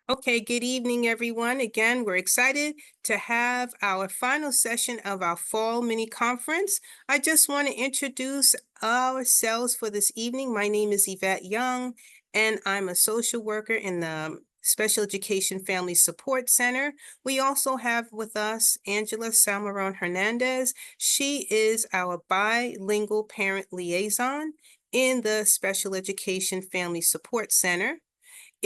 Okay, good evening, everyone. Again, we're excited to have our final session of our fall mini conference. I just want to introduce ourselves for this evening. My name is Yvette Young, and I'm a social worker in the Special Education Family Support Center. We also have with us Angela Salmeron Hernandez. She is our bilingual parent liaison in the Special Education Family Support Center.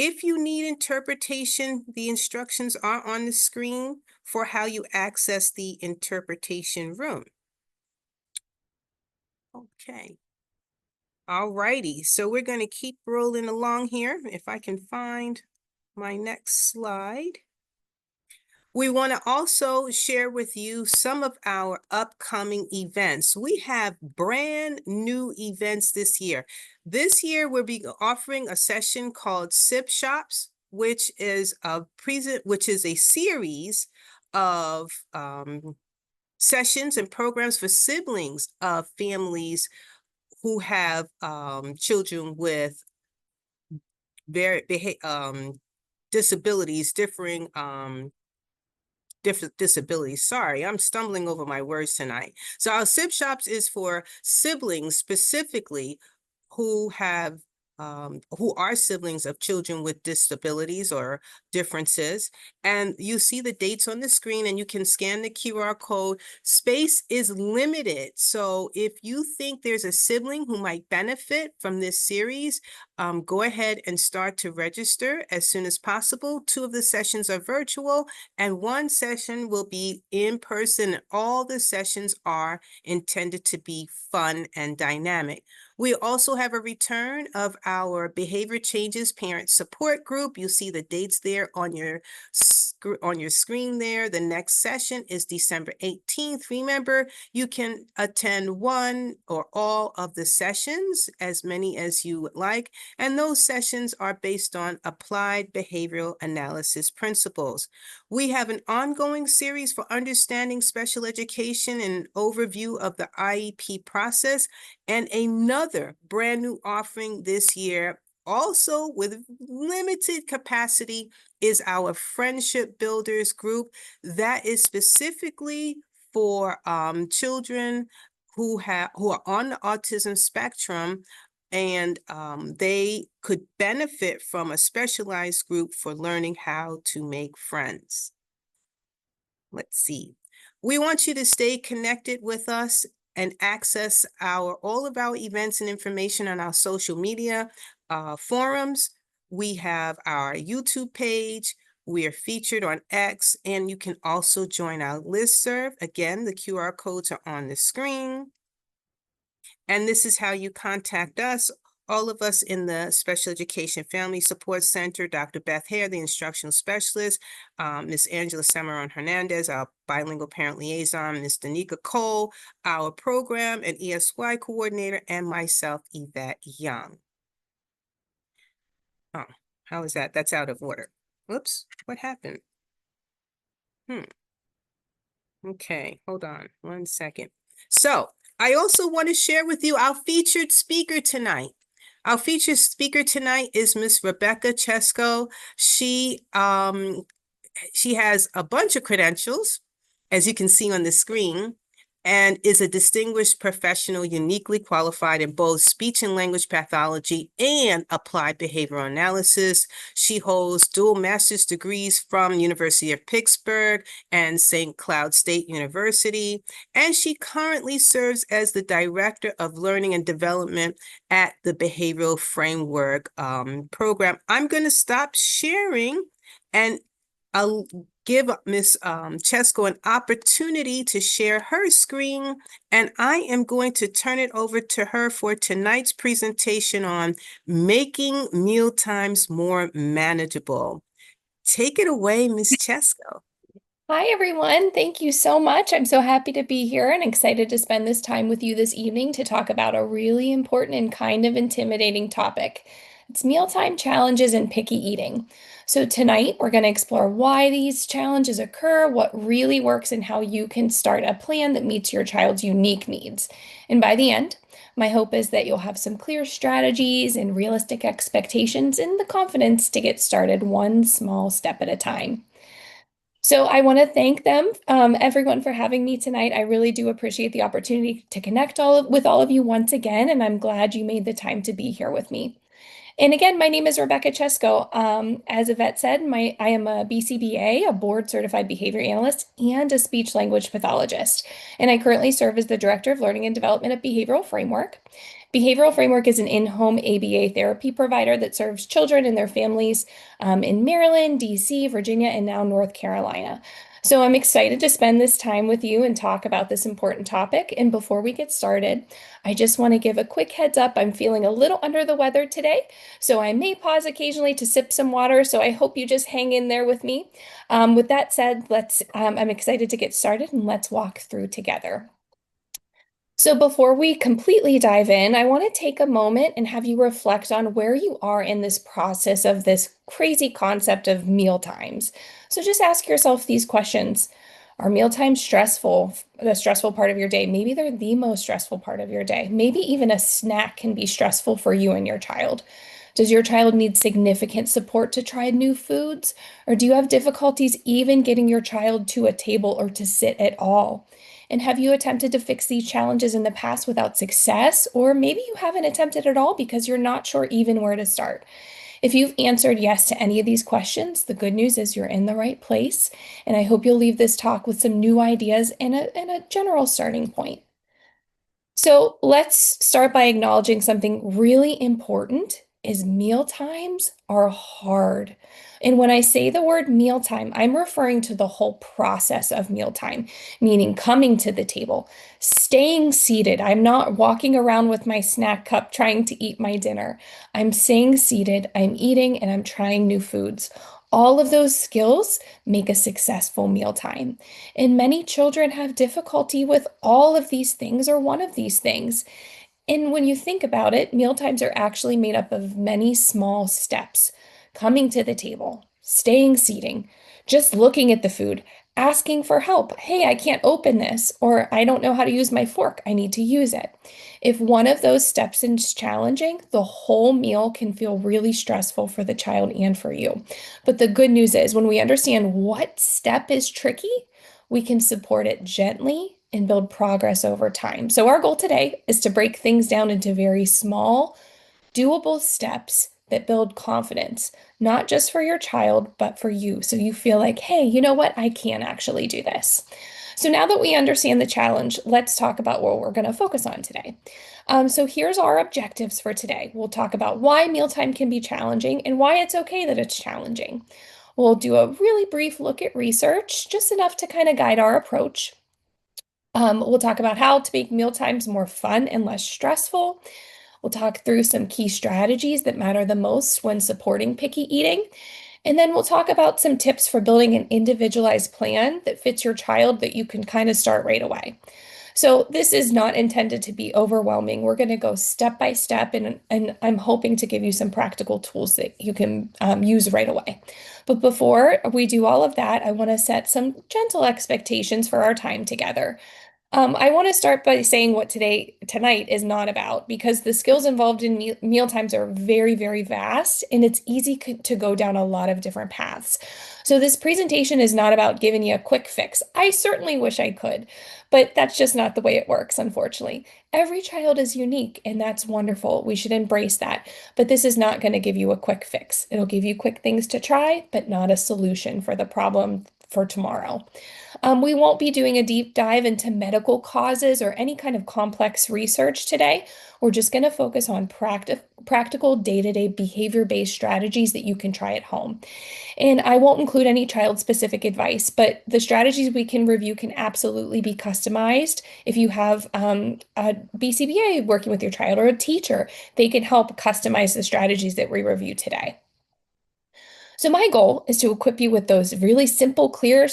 If you need interpretation, the instructions are on the screen for how you access the interpretation room. Okay. All righty, so we're going to keep rolling along here. If I can find my next slide. We want to also share with you some of our upcoming events. We have brand new events this year. This year, we'll be offering a session called Sip Shops, which is a series of sessions and programs for siblings of families who have children with disabilities, different disabilities. Sorry, I'm stumbling over my words tonight. So our SIP shops is for siblings specifically who have who are siblings of children with disabilities or differences. And you see the dates on the screen and you can scan the QR code. Space is limited. So if you think there's a sibling who might benefit from this series, go ahead and start to register as soon as possible. 2 of the sessions are virtual and 1 session will be in person. All the sessions are intended to be fun and dynamic. We also have a return of our behavior changes parent support group. You see the dates there on your screen there. The next session is December 18th. Remember, you can attend one or all of the sessions, as many as you would like, and those sessions are based on applied behavioral analysis principles. We have an ongoing series for understanding special education and overview of the IEP process, and another brand new offering this year, also with limited capacity, is our Friendship Builders group that is specifically for children who are on the autism spectrum, and they could benefit from a specialized group for learning how to make friends. Let's see. We want you to stay connected with us and access all of our events and information on our social media forums. We have our YouTube page. We are featured on X, and you can also join our listserv. Again, the QR codes are on the screen. And this is how you contact us. All of us in the Special Education Family Support Center, Dr. Beth Hare, the instructional specialist, Ms. Angela Samaron Hernandez, our bilingual parent liaison, Ms. Danica Cole, our program and ESY coordinator, and myself, Yvette Young. Oh, how is that? That's out of order. Whoops, what happened? Okay, hold on 1 second. So I also want to share with you our featured speaker tonight. Our featured speaker tonight is Miss Rebecca Chesko. She has a bunch of credentials, as you can see on the screen, and is a distinguished professional uniquely qualified in both speech and language pathology and applied behavioral analysis. She holds dual master's degrees from University of Pittsburgh and St. Cloud State University, and she currently serves as the Director of Learning and Development at the Behavioral Framework program. I'm going to stop sharing and I'll give Ms. Chesko an opportunity to share her screen, and I am going to turn it over to her for tonight's presentation on making mealtimes more manageable. Take it away, Ms. Chesko. Hi, everyone. Thank you so much. I'm so happy to be here and excited to spend this time with you this evening to talk about a really important and kind of intimidating topic. It's mealtime challenges and picky eating. So tonight we're going to explore why these challenges occur, what really works, and how you can start a plan that meets your child's unique needs. And by the end, My hope is that you'll have some clear strategies and realistic expectations and the confidence to get started one small step at a time. So I want to thank everyone, for having me tonight. I really do appreciate the opportunity to connect with all of you once again, and I'm glad you made the time to be here with me. And again, my name is Rebecca Chesko. As Yvette said, I am a BCBA, a board certified behavior analyst, and a speech language pathologist. And I currently serve as the director of learning and development at Behavioral Framework. Behavioral Framework is an in-home ABA therapy provider that serves children and their families in Maryland, DC, Virginia, and now North Carolina. So I'm excited to spend this time with you and talk about this important topic. And before we get started, I just want to give a quick heads up. I'm feeling a little under the weather today, so I may pause occasionally to sip some water. So I hope you just hang in there with me. With that said, I'm excited to get started and let's walk through together. So before we completely dive in, I want to take a moment and have you reflect on where you are in this process of this crazy concept of meal times. So just ask yourself these questions. Are meal times stressful, the stressful part of your day? Maybe they're the most stressful part of your day. Maybe even a snack can be stressful for you and your child. Does your child need significant support to try new foods? Or do you have difficulties even getting your child to a table or to sit at all? And have you attempted to fix these challenges in the past without success? Or maybe you haven't attempted at all because you're not sure even where to start. If you've answered yes to any of these questions, the good news is you're in the right place. And I hope you'll leave this talk with some new ideas and a general starting point. So let's start by acknowledging something really important is meal times are hard. And when I say the word mealtime, I'm referring to the whole process of mealtime, meaning coming to the table, staying seated. I'm not walking around with my snack cup trying to eat my dinner. I'm staying seated, I'm eating, and I'm trying new foods. All of those skills make a successful mealtime. And many children have difficulty with all of these things or one of these things. And when you think about it, mealtimes are actually made up of many small steps. Coming to the table, staying seating, just looking at the food, asking for help. Hey, I can't open this, or I don't know how to use my fork. I need to use it. If one of those steps is challenging, the whole meal can feel really stressful for the child and for you. But the good news is when we understand what step is tricky, we can support it gently and build progress over time. So our goal today is to break things down into very small, doable steps that build confidence, not just for your child, but for you. So you feel like, hey, you know what? I can actually do this. So now that we understand the challenge, let's talk about what we're going to focus on today. So here's our objectives for today. We'll talk about why mealtime can be challenging and why it's okay that it's challenging. We'll do a really brief look at research, just enough to kind of guide our approach. We'll talk about how to make mealtimes more fun and less stressful. We'll talk through some key strategies that matter the most when supporting picky eating. And then we'll talk about some tips for building an individualized plan that fits your child that you can kind of start right away. So this is not intended to be overwhelming. We're going to go step by step, and I'm hoping to give you some practical tools that you can use right away. But before we do all of that, I want to set some gentle expectations for our time together. I want to start by saying what tonight is not about because the skills involved in meal times are very, very vast and it's easy to go down a lot of different paths. So this presentation is not about giving you a quick fix. I certainly wish I could, but that's just not the way it works, unfortunately. Every child is unique and that's wonderful. We should embrace that. But this is not going to give you a quick fix. It'll give you quick things to try, but not a solution for the problem for tomorrow. We won't be doing a deep dive into medical causes or any kind of complex research today. We're just going to focus on practical day-to-day behavior-based strategies that you can try at home. And I won't include any child-specific advice, but the strategies we can review can absolutely be customized. If you have a BCBA working with your child or a teacher, they can help customize the strategies that we review today. So my goal is to equip you with those really simple, clear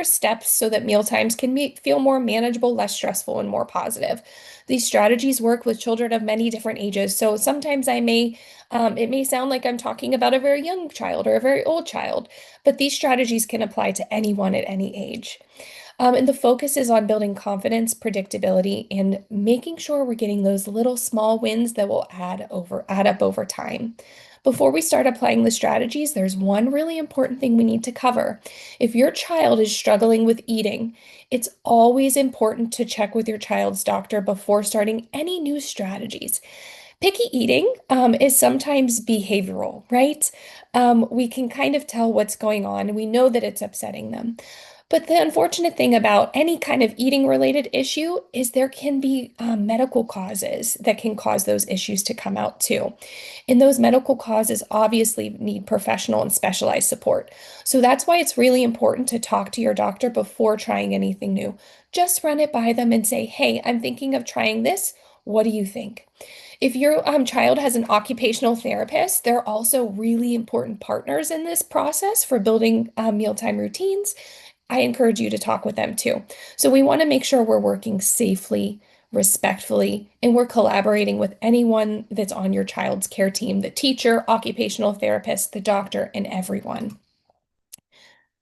steps so that meal times can feel more manageable, less stressful, and more positive. These strategies work with children of many different ages. So sometimes it may sound like I'm talking about a very young child or a very old child, but these strategies can apply to anyone at any age. And the focus is on building confidence, predictability, and making sure we're getting those little small wins that will add up over time. Before we start applying the strategies, there's one really important thing we need to cover. If your child is struggling with eating, it's always important to check with your child's doctor before starting any new strategies. Picky eating is sometimes behavioral, right? We can kind of tell what's going on and we know that it's upsetting them. But the unfortunate thing about any kind of eating related issue is there can be medical causes that can cause those issues to come out too. And those medical causes obviously need professional and specialized support. So that's why it's really important to talk to your doctor before trying anything new. Just run it by them and say, hey, I'm thinking of trying this. What do you think? If your child has an occupational therapist, they're also really important partners in this process for building mealtime routines. I encourage you to talk with them too. So we want to make sure we're working safely, respectfully, and we're collaborating with anyone that's on your child's care team, the teacher, occupational therapist, the doctor, and everyone.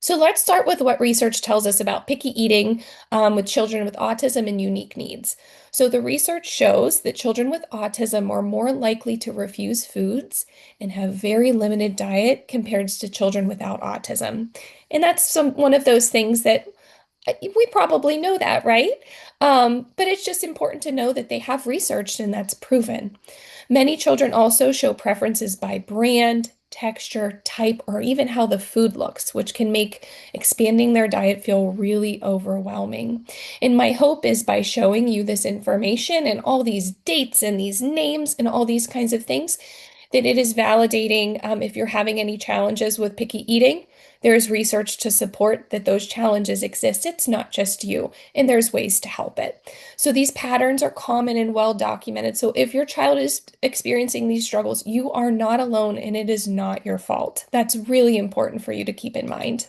So let's start with what research tells us about picky eating with children with autism and unique needs. So the research shows that children with autism are more likely to refuse foods and have very limited diet compared to children without autism. And that's one of those things that we probably know that, right? But it's just important to know that they have researched and that's proven. Many children also show preferences by brand, texture, type, or even how the food looks, which can make expanding their diet feel really overwhelming. And my hope is by showing you this information and all these dates and these names and all these kinds of things, that it is validating if you're having any challenges with picky eating. There's research to support that those challenges exist. It's not just you, and there's ways to help it. So these patterns are common and well documented. So if your child is experiencing these struggles, you are not alone and it is not your fault. That's really important for you to keep in mind.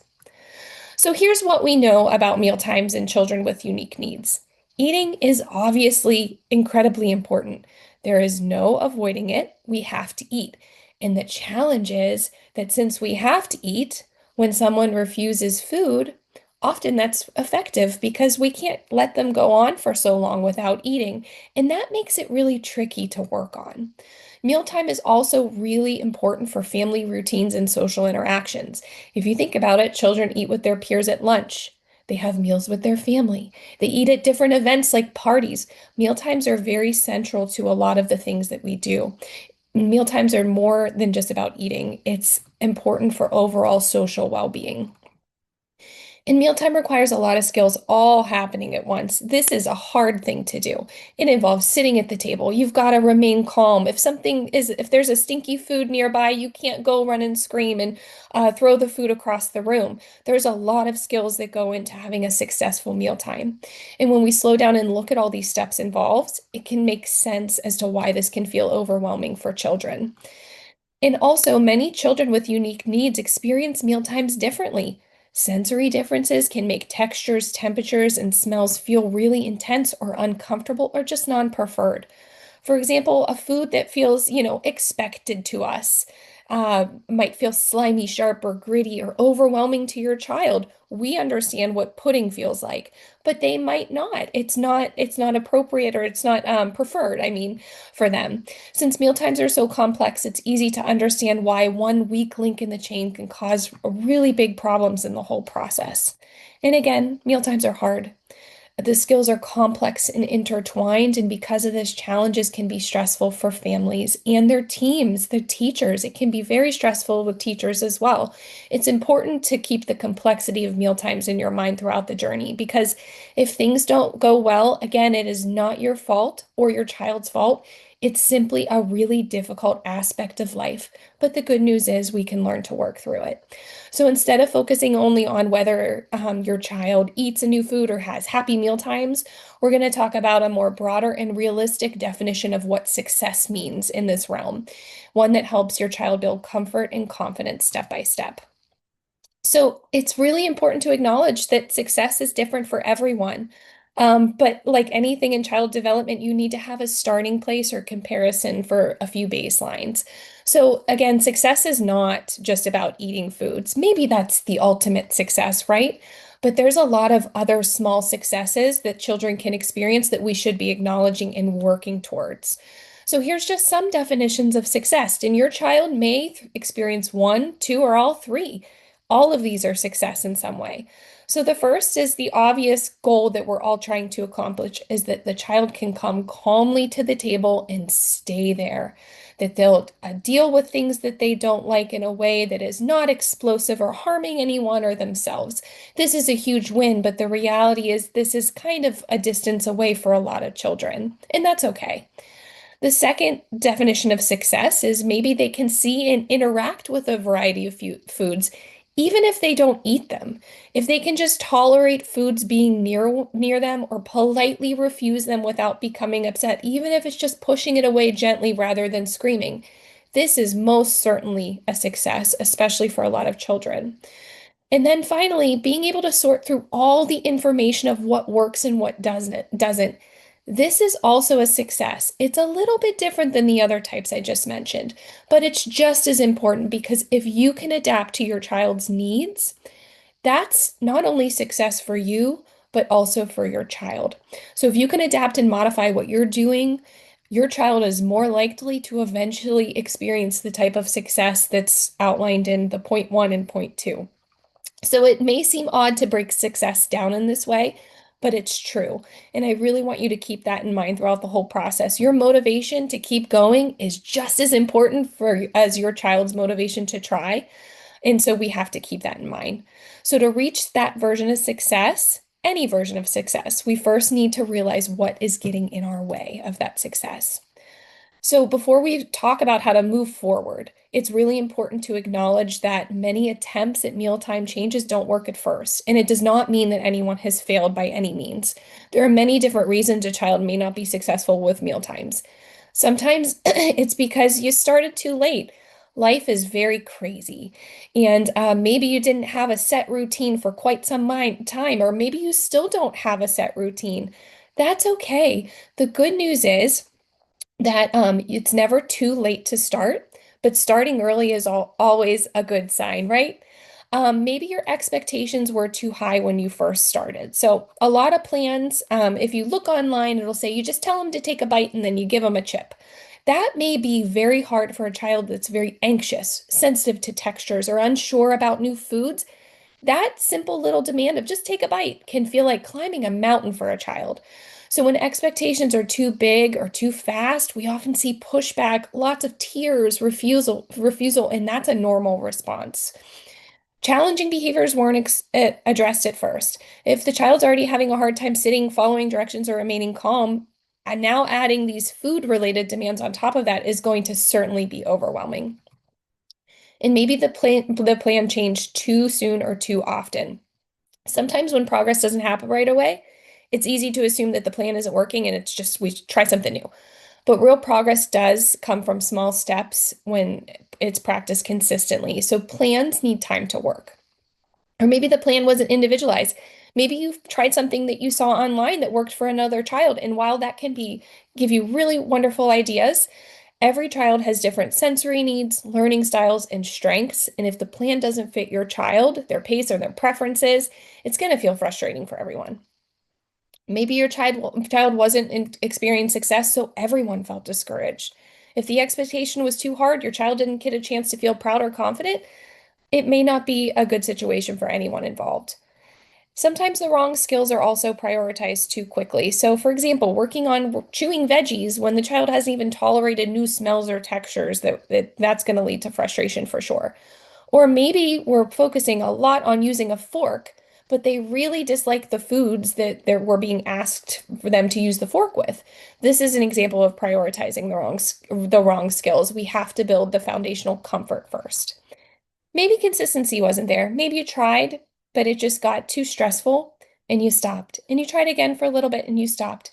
So here's what we know about mealtimes in children with unique needs. Eating is obviously incredibly important. There is no avoiding it. We have to eat. And the challenge is that since we have to eat, when someone refuses food, often that's effective because we can't let them go on for so long without eating. And that makes it really tricky to work on. Mealtime is also really important for family routines and social interactions. If you think about it, children eat with their peers at lunch. They have meals with their family. They eat at different events like parties. Mealtimes are very central to a lot of the things that we do. Mealtimes are more than just about eating. It's important for overall social well-being. And mealtime requires a lot of skills all happening at once. This is a hard thing to do. It involves sitting at the table. You've got to remain calm. If there's a stinky food nearby, you can't go run and scream and throw the food across the room. There's a lot of skills that go into having a successful mealtime. And when we slow down and look at all these steps involved, it can make sense as to why this can feel overwhelming for children. And also, many children with unique needs experience mealtimes differently. Sensory differences can make textures, temperatures, and smells feel really intense or uncomfortable or just non-preferred. For example, a food that feels, expected to us might feel slimy, sharp, or gritty, or overwhelming to your child. We understand what pudding feels like, but they might not. It's not appropriate or it's not preferred, I mean, for them. Since mealtimes are so complex, it's easy to understand why one weak link in the chain can cause really big problems in the whole process. And again, mealtimes are hard. The skills are complex and intertwined, and because of this, challenges can be stressful for families and their teams, their teachers. It can be very stressful with teachers as well. It's important to keep the complexity of mealtimes in your mind throughout the journey because if things don't go well, again, it is not your fault or your child's fault. It's simply a really difficult aspect of life. But the good news is we can learn to work through it. So instead of focusing only on whether your child eats a new food or has happy meal times, we're going to talk about a more broader and realistic definition of what success means in this realm, one that helps your child build comfort and confidence step by step. So it's really important to acknowledge that success is different for everyone. But like anything in child development, you need to have a starting place or comparison for a few baselines. So again, success is not just about eating foods. Maybe that's the ultimate success, right? But there's a lot of other small successes that children can experience that we should be acknowledging and working towards. So here's just some definitions of success. And your child may experience one, two, or all three. All of these are success in some way. So the first is the obvious goal that we're all trying to accomplish is that the child can come calmly to the table and stay there, that they'll deal with things that they don't like in a way that is not explosive or harming anyone or themselves. This is a huge win, but the reality is this is kind of a distance away for a lot of children, and that's okay. The second definition of success is maybe they can see and interact with a variety of foods, even if they don't eat them. If they can just tolerate foods being near them or politely refuse them without becoming upset, even if it's just pushing it away gently rather than screaming. This is most certainly a success, especially for a lot of children. And then finally, being able to sort through all the information of what works and what doesn't. This is also a success. It's a little bit different than the other types I just mentioned, but it's just as important because if you can adapt to your child's needs, that's not only success for you, but also for your child. So if you can adapt and modify what you're doing, your child is more likely to eventually experience the type of success that's outlined in the point one and point two. So it may seem odd to break success down in this way, but it's true. And I really want you to keep that in mind throughout the whole process. Your motivation to keep going is just as important for as your child's motivation to try. And so we have to keep that in mind. So to reach that version of success, any version of success, we first need to realize what is getting in our way of that success. So, before we talk about how to move forward, it's really important to acknowledge that many attempts at mealtime changes don't work at first, and it does not mean that anyone has failed by any means. There are many different reasons a child may not be successful with mealtimes. Sometimes it's because you started too late. Life is very crazy, and maybe you didn't have a set routine for quite some time, or maybe you still don't have a set routine. That's okay. The good news is that it's never too late to start, but starting early is always a good sign, right? Maybe your expectations were too high when you first started. So, a lot of plans, if you look online, it'll say you just tell them to take a bite and then you give them a chip. That may be very hard for a child that's very anxious, sensitive to textures, or unsure about new foods. That simple little demand of just take a bite can feel like climbing a mountain for a child. So, when expectations are too big or too fast, we often see pushback, lots of tears, refusal, and that's a normal response. Challenging behaviors weren't addressed at first. If the child's already having a hard time sitting, following directions, or remaining calm, and now adding these food-related demands on top of that is going to certainly be overwhelming. And maybe the plan changed too soon or too often. Sometimes when progress doesn't happen right away, it's easy to assume that the plan isn't working and it's just we try something new. But real progress does come from small steps when it's practiced consistently. So plans need time to work. Or maybe the plan wasn't individualized. Maybe you've tried something that you saw online that worked for another child. And while that can give you really wonderful ideas, every child has different sensory needs, learning styles, and strengths. And if the plan doesn't fit your child, their pace, or their preferences, it's going to feel frustrating for everyone. Maybe your child wasn't experiencing success, so everyone felt discouraged. If the expectation was too hard, your child didn't get a chance to feel proud or confident, it may not be a good situation for anyone involved. Sometimes the wrong skills are also prioritized too quickly. So, for example, working on chewing veggies when the child hasn't even tolerated new smells or textures, that's going to lead to frustration for sure. Or maybe we're focusing a lot on using a fork, but they really dislike the foods that we're being asked for them to use the fork with. This is an example of prioritizing the wrong skills. We have to build the foundational comfort first. Maybe consistency wasn't there. Maybe you tried, but it just got too stressful and you stopped. And you tried again for a little bit and you stopped.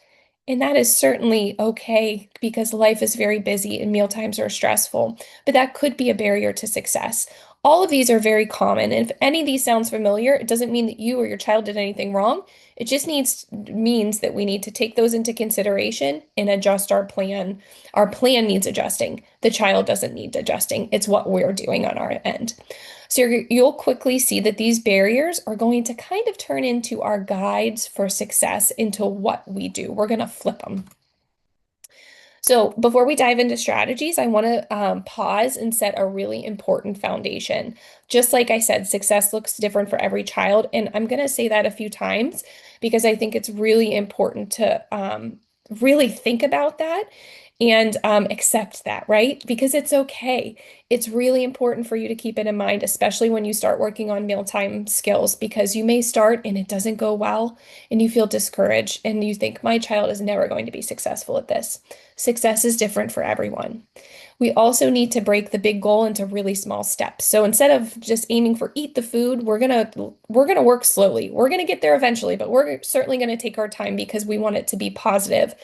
And that is certainly okay because life is very busy and meal times are stressful, but that could be a barrier to success. All of these are very common. And if any of these sounds familiar, it doesn't mean that you or your child did anything wrong. It just means that we need to take those into consideration and adjust our plan. Our plan needs adjusting. The child doesn't need adjusting. It's what we're doing on our end. So you'll quickly see that these barriers are going to kind of turn into our guides for success into what we do. We're going to flip them. So before we dive into strategies, I want to pause and set a really important foundation. Just like I said, success looks different for every child. And I'm going to say that a few times because I think it's really important to really think about that and accept that, right? Because it's okay. It's really important for you to keep it in mind, especially when you start working on mealtime skills, because you may start and it doesn't go well and you feel discouraged and you think, my child is never going to be successful at this. Success is different for everyone. We also need to break the big goal into really small steps. So instead of just aiming for eat the food, we're going to work slowly. We're going to get there eventually, but we're certainly going to take our time because we want it to be positive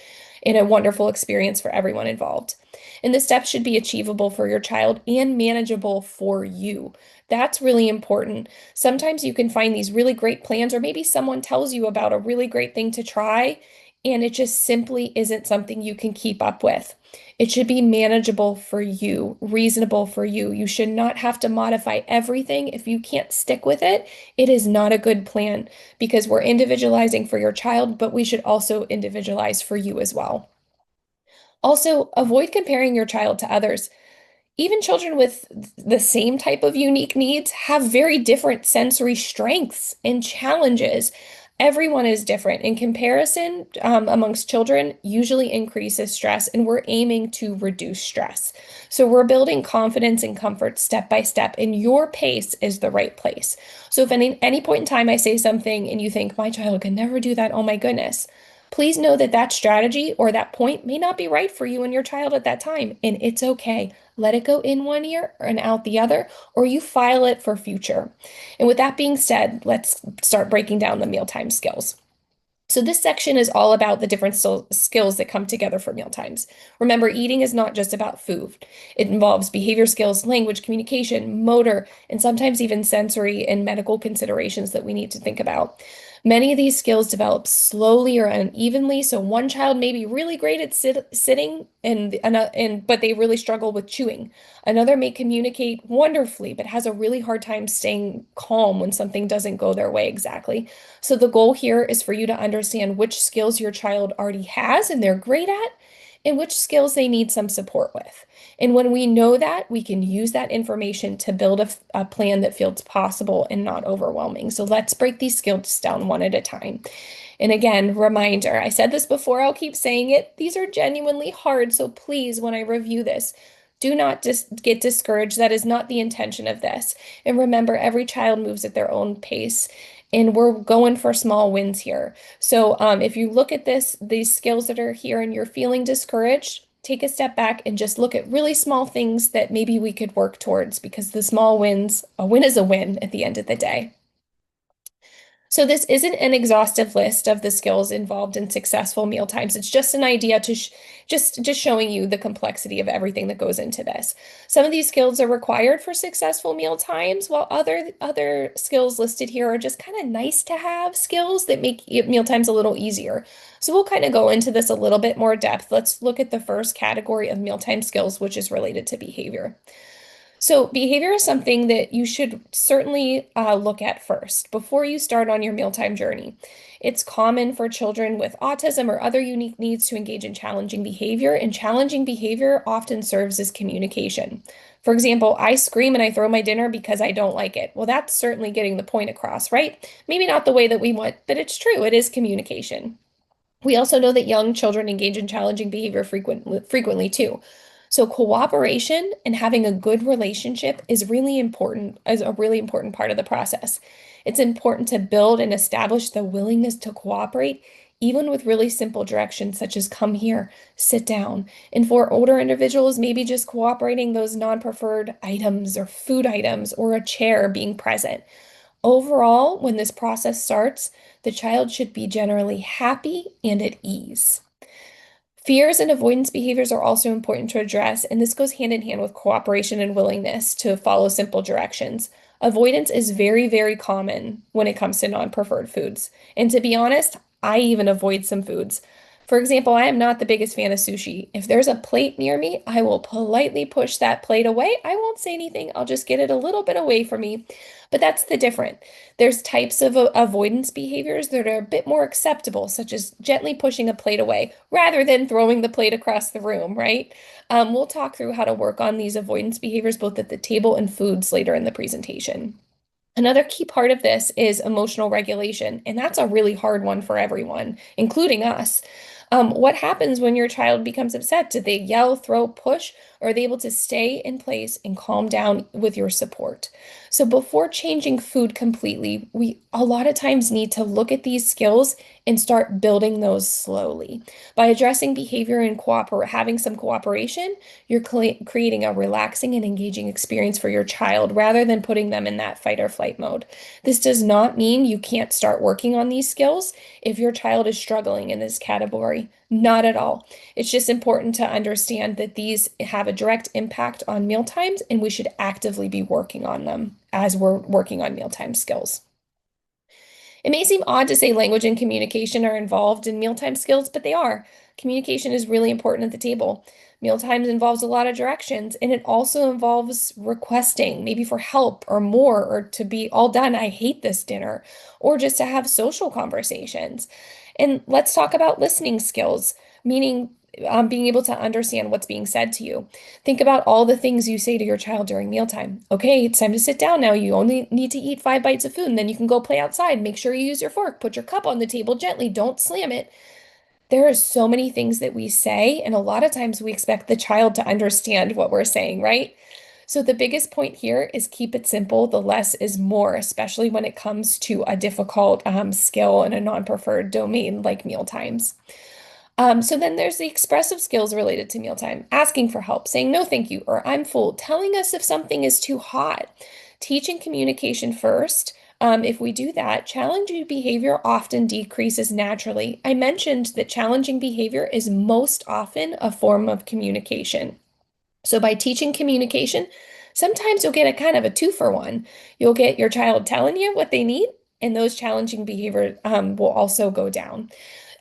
and a wonderful experience for everyone involved. And the steps should be achievable for your child and manageable for you. That's really important. Sometimes you can find these really great plans, or maybe someone tells you about a really great thing to try, and it just simply isn't something you can keep up with. It should be manageable for you, reasonable for you. You should not have to modify everything. If you can't stick with it, it is not a good plan because we're individualizing for your child, but we should also individualize for you as well. Also, avoid comparing your child to others. Even children with the same type of unique needs have very different sensory strengths and challenges. Everyone is different. In comparison, amongst children usually increases stress, and we're aiming to reduce stress. So we're building confidence and comfort step by step, and your pace is the right place. So if any point in time I say something and you think, my child can never do that, oh my goodness, please know that that strategy or that point may not be right for you and your child at that time, and it's okay. Let it go in one ear and out the other, or you file it for future. And with that being said, let's start breaking down the mealtime skills. So this section is all about the different skills that come together for mealtimes. Remember, eating is not just about food. It involves behavior skills, language, communication, motor, and sometimes even sensory and medical considerations that we need to think about. Many of these skills develop slowly or unevenly. So one child may be really great at sitting and but they really struggle with chewing. Another may communicate wonderfully, but has a really hard time staying calm when something doesn't go their way exactly. So the goal here is for you to understand which skills your child already has and they're great at, and which skills they need some support with. And when we know that, we can use that information to build a plan that feels possible and not overwhelming. So let's break these skills down one at a time. And again, reminder, I said this before, I'll keep saying it. These are genuinely hard. So please, when I review this, do not just get discouraged. That is not the intention of this. And remember, every child moves at their own pace, and we're going for small wins here. So if you look at these skills that are here and you're feeling discouraged, take a step back and just look at really small things that maybe we could work towards, because the small wins, a win is a win at the end of the day. So this isn't an exhaustive list of the skills involved in successful meal times. It's just an idea to just showing you the complexity of everything that goes into this. Some of these skills are required for successful meal times, while other skills listed here are just kind of nice to have skills that make meal times a little easier. So we'll kind of go into this a little bit more depth. Let's look at the first category of mealtime skills, which is related to behavior. So, behavior is something that you should certainly look at first before you start on your mealtime journey. It's common for children with autism or other unique needs to engage in challenging behavior, and challenging behavior often serves as communication. For example, I scream and I throw my dinner because I don't like it. Well, that's certainly getting the point across, right? Maybe not the way that we want, but it's true. It is communication. We also know that young children engage in challenging behavior frequently too. So cooperation and having a good relationship is really important, as a really important part of the process. It's important to build and establish the willingness to cooperate, even with really simple directions such as come here, sit down. And for older individuals, maybe just cooperating those non-preferred items or food items or a chair being present. Overall, when this process starts, the child should be generally happy and at ease. Fears and avoidance behaviors are also important to address, and this goes hand in hand with cooperation and willingness to follow simple directions. Avoidance is very, very common when it comes to non-preferred foods. And to be honest, I even avoid some foods. For example, I am not the biggest fan of sushi. If there's a plate near me, I will politely push that plate away. I won't say anything. I'll just get it a little bit away from me. But that's the different. There's types of avoidance behaviors that are a bit more acceptable, such as gently pushing a plate away rather than throwing the plate across the room, right? We'll talk through how to work on these avoidance behaviors both at the table and foods later in the presentation. Another key part of this is emotional regulation, and that's a really hard one for everyone, including us. What happens when your child becomes upset? Do they yell, throw, push, or are they able to stay in place and calm down with your support? So before changing food completely, we a lot of times need to look at these skills and start building those slowly. By addressing behavior and having some cooperation, you're creating a relaxing and engaging experience for your child rather than putting them in that fight or flight mode. This does not mean you can't start working on these skills if your child is struggling in this category. Not at all. It's just important to understand that these have a direct impact on mealtimes, and we should actively be working on them as we're working on mealtime skills. It may seem odd to say language and communication are involved in mealtime skills, but they are. Communication is really important at the table. Mealtimes involves a lot of directions, and it also involves requesting, maybe for help or more, or to be all done. I hate this dinner, or just to have social conversations. And let's talk about listening skills, meaning being able to understand what's being said to you. Think about all the things you say to your child during mealtime. Okay, it's time to sit down now. You only need to eat 5 bites of food, and then you can go play outside. Make sure you use your fork. Put your cup on the table gently. Don't slam it. There are so many things that we say, and a lot of times we expect the child to understand what we're saying, right? So the biggest point here is keep it simple. The less is more, especially when it comes to a difficult skill in a non-preferred domain like mealtimes. So then there's the expressive skills related to mealtime, asking for help, saying no, thank you, or I'm full, telling us if something is too hot, teaching communication first. If we do that, challenging behavior often decreases naturally. I mentioned that challenging behavior is most often a form of communication. So by teaching communication, sometimes you'll get a kind of a two for one. You'll get your child telling you what they need, and those challenging behavior will also go down.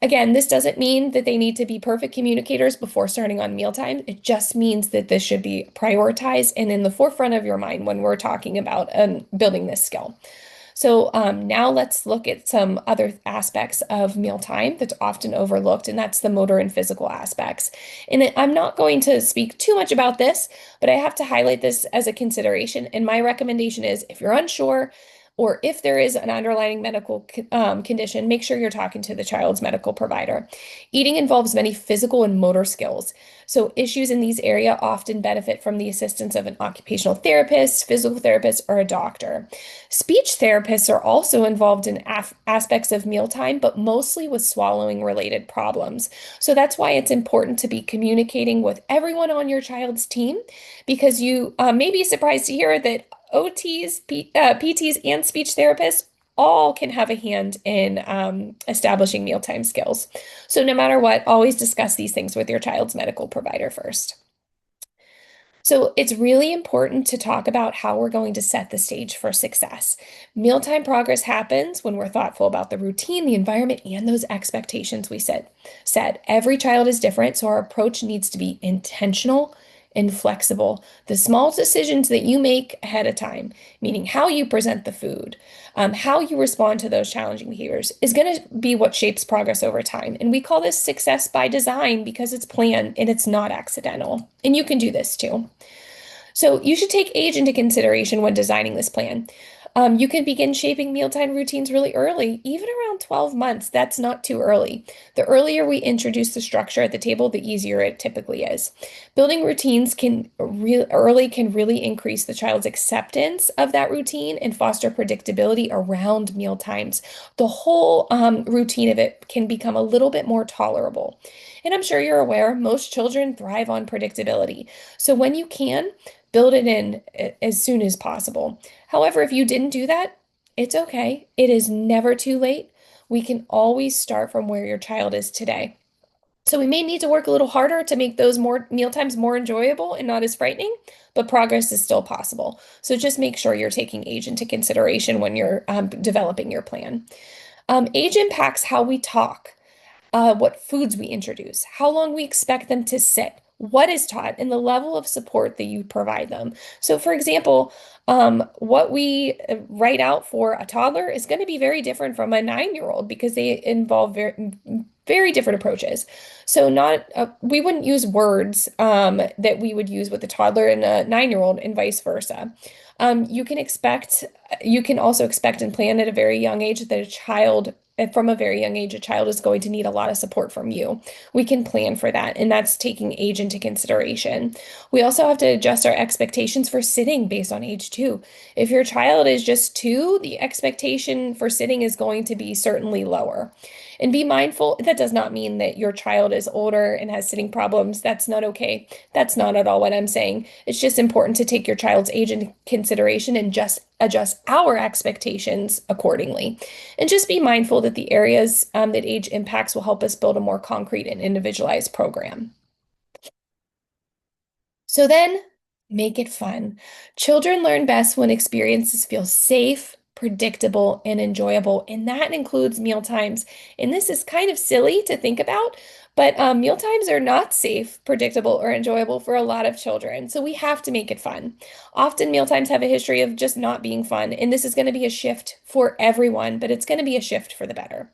Again, this doesn't mean that they need to be perfect communicators before starting on mealtime. It just means that this should be prioritized and in the forefront of your mind when we're talking about building this skill. So now let's look at some other aspects of mealtime that's often overlooked, and that's the motor and physical aspects. And I'm not going to speak too much about this, but I have to highlight this as a consideration. And my recommendation is if you're unsure, or if there is an underlying medical condition, make sure you're talking to the child's medical provider. Eating involves many physical and motor skills. So issues in these areas often benefit from the assistance of an occupational therapist, physical therapist, or a doctor. Speech therapists are also involved in aspects of mealtime, but mostly with swallowing related problems. So that's why it's important to be communicating with everyone on your child's team, because you may be surprised to hear that OTs, PTs, and speech therapists all can have a hand in establishing mealtime skills. So no matter what, always discuss these things with your child's medical provider first. So it's really important to talk about how we're going to set the stage for success. Mealtime progress happens when we're thoughtful about the routine, the environment, and those expectations we said. Every child is different, so our approach needs to be intentional and flexible. The small decisions that you make ahead of time, meaning how you present the food, how you respond to those challenging behaviors, is going to be what shapes progress over time. And we call this success by design because it's planned and it's not accidental. And you can do this too. So you should take age into consideration when designing this plan. You can begin shaping mealtime routines really early, even around 12 months. That's not too early. The earlier we introduce the structure at the table, the easier it typically is. Building routines early can really increase the child's acceptance of that routine and foster predictability around meal times. The whole routine of it can become a little bit more tolerable. And I'm sure you're aware, most children thrive on predictability. So when you can, build it in as soon as possible. However, if you didn't do that, it's okay. It is never too late. We can always start from where your child is today. So we may need to work a little harder to make those more mealtimes more enjoyable and not as frightening, but progress is still possible. So just make sure you're taking age into consideration when you're developing your plan. Age impacts how we talk, what foods we introduce, how long we expect them to sit, what is taught, and the level of support that you provide them. So, for example, what we write out for a toddler is going to be very different from a 9-year-old because they involve very different approaches. So, not we wouldn't use words that we would use with a toddler and a 9-year-old, and vice versa. You can expect, you can also expect and plan at a very young age that a child from a very young age, a child is going to need a lot of support from you. We can plan for that, and that's taking age into consideration. We also have to adjust our expectations for sitting based on age too. If your child is just 2, the expectation for sitting is going to be certainly lower. And be mindful, that does not mean that your child is older and has sitting problems. That's not okay. That's not at all what I'm saying. It's just important to take your child's age into consideration and just adjust our expectations accordingly. And just be mindful that the areas that age impacts will help us build a more concrete and individualized program. So then make it fun. Children learn best when experiences feel safe, predictable, and enjoyable. And that includes meal times. And this is kind of silly to think about, but meal times are not safe, predictable, or enjoyable for a lot of children. So we have to make it fun. Often meal times have a history of just not being fun. And this is going to be a shift for everyone, but it's going to be a shift for the better.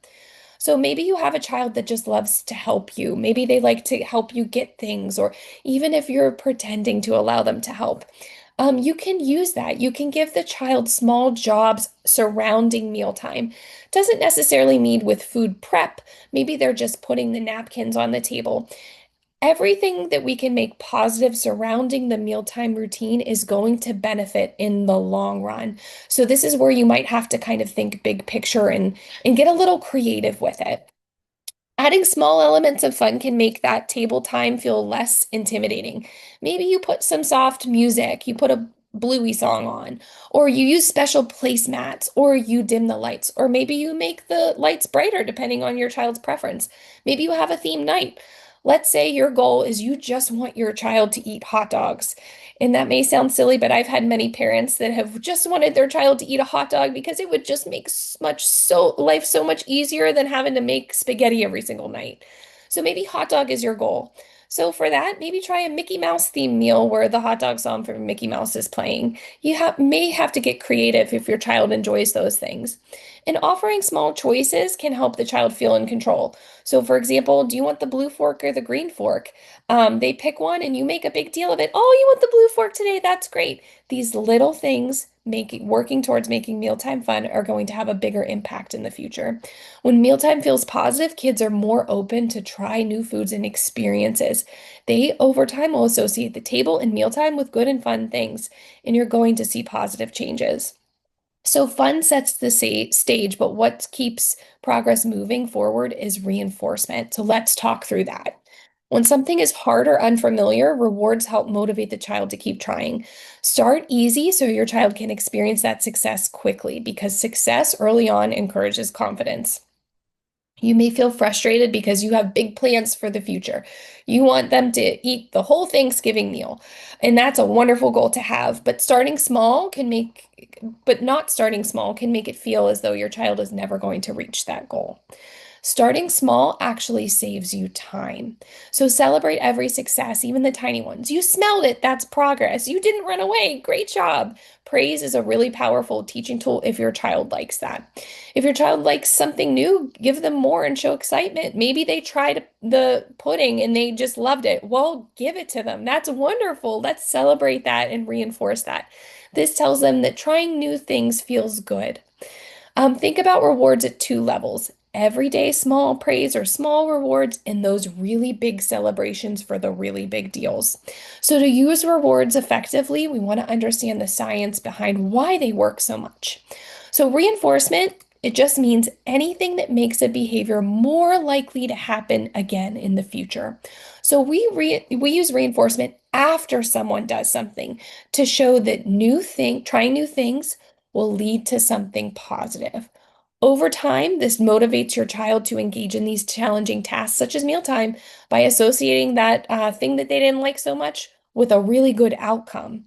So maybe you have a child that just loves to help you. Maybe they like to help you get things, or even if you're pretending to allow them to help, you can use that. You can give the child small jobs surrounding mealtime. Doesn't necessarily mean with food prep. Maybe they're just putting the napkins on the table. Everything that we can make positive surrounding the mealtime routine is going to benefit in the long run. So this is where you might have to kind of think big picture and get a little creative with it. Adding small elements of fun can make that table time feel less intimidating. Maybe you put some soft music, you put a Bluey song on, or you use special placemats, or you dim the lights, or maybe you make the lights brighter depending on your child's preference. Maybe you have a theme night. Let's say your goal is you just want your child to eat hot dogs. And that may sound silly, but I've had many parents that have just wanted their child to eat a hot dog because it would just make life so much easier than having to make spaghetti every single night. So maybe hot dog is your goal. So for that, maybe try a Mickey Mouse themed meal where the hot dog song from Mickey Mouse is playing. May have to get creative if your child enjoys those things. And offering small choices can help the child feel in control. So for example, do you want the blue fork or the green fork? They pick one and you make a big deal of it. Oh, you want the blue fork today? That's great. These little things working towards making mealtime fun are going to have a bigger impact in the future. When mealtime feels positive, kids are more open to try new foods and experiences. They over time will associate the table and mealtime with good and fun things, and you're going to see positive changes. So fun sets the stage, but what keeps progress moving forward is reinforcement. So let's talk through that. When something is hard or unfamiliar, rewards help motivate the child to keep trying. Start easy so your child can experience that success quickly because success early on encourages confidence. You may feel frustrated because you have big plans for the future. You want them to eat the whole Thanksgiving meal, and that's a wonderful goal to have. But not starting small can make it feel as though your child is never going to reach that goal. Starting small actually saves you time. So celebrate every success, even the tiny ones. You smelled it, that's progress. You didn't run away, great job. Praise is a really powerful teaching tool if your child likes that. If your child likes something new, give them more and show excitement. Maybe they tried the pudding and they just loved it. Well, give it to them. That's wonderful. Let's celebrate that and reinforce that. This tells them that trying new things feels good. Think about rewards at 2 levels. Everyday small praise or small rewards, and those really big celebrations for the really big deals. So, to use rewards effectively, we want to understand the science behind why they work so much. So, reinforcement, it just means anything that makes a behavior more likely to happen again in the future. So, we use reinforcement after someone does something to show that trying new things will lead to something positive. Over time, this motivates your child to engage in these challenging tasks, such as mealtime, by associating that thing that they didn't like so much with a really good outcome.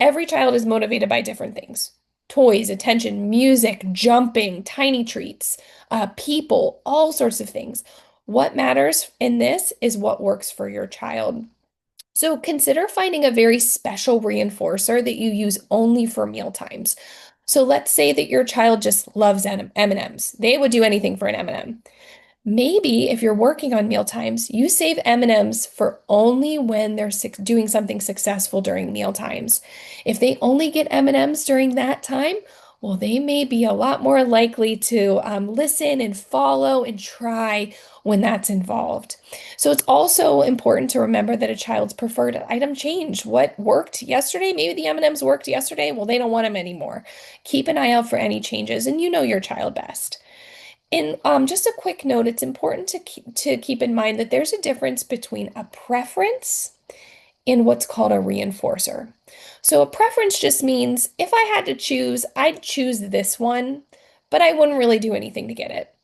Every child is motivated by different things: toys, attention, music, jumping, tiny treats, people, all sorts of things. What matters in this is what works for your child. So consider finding a very special reinforcer that you use only for meal times. So let's say that your child just loves M&Ms. They would do anything for an M&M. Maybe if you're working on meal times, you save M&Ms for only when they're doing something successful during meal times. If they only get M&Ms during that time, well, they may be a lot more likely to listen and follow and try when that's involved. So it's also important to remember that a child's preferred item change. What worked yesterday, maybe the M&Ms worked yesterday, well, they don't want them anymore. Keep an eye out for any changes, and you know your child best. And just a quick note, it's important to keep in mind that there's a difference between a preference and what's called a reinforcer. So a preference just means if I had to choose, I'd choose this one, but I wouldn't really do anything to get it.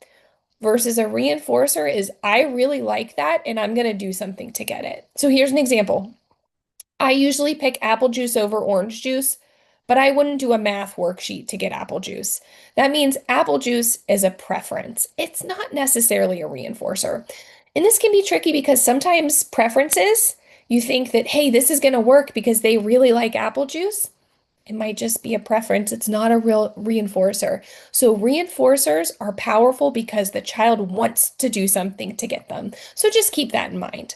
Versus a reinforcer is I really like that and I'm going to do something to get it. So here's an example. I usually pick apple juice over orange juice, but I wouldn't do a math worksheet to get apple juice. That means apple juice is a preference. It's not necessarily a reinforcer. And this can be tricky because sometimes preferences, you think that, hey, this is going to work because they really like apple juice. It might just be a preference. It's not a real reinforcer. So reinforcers are powerful because the child wants to do something to get them. So just keep that in mind.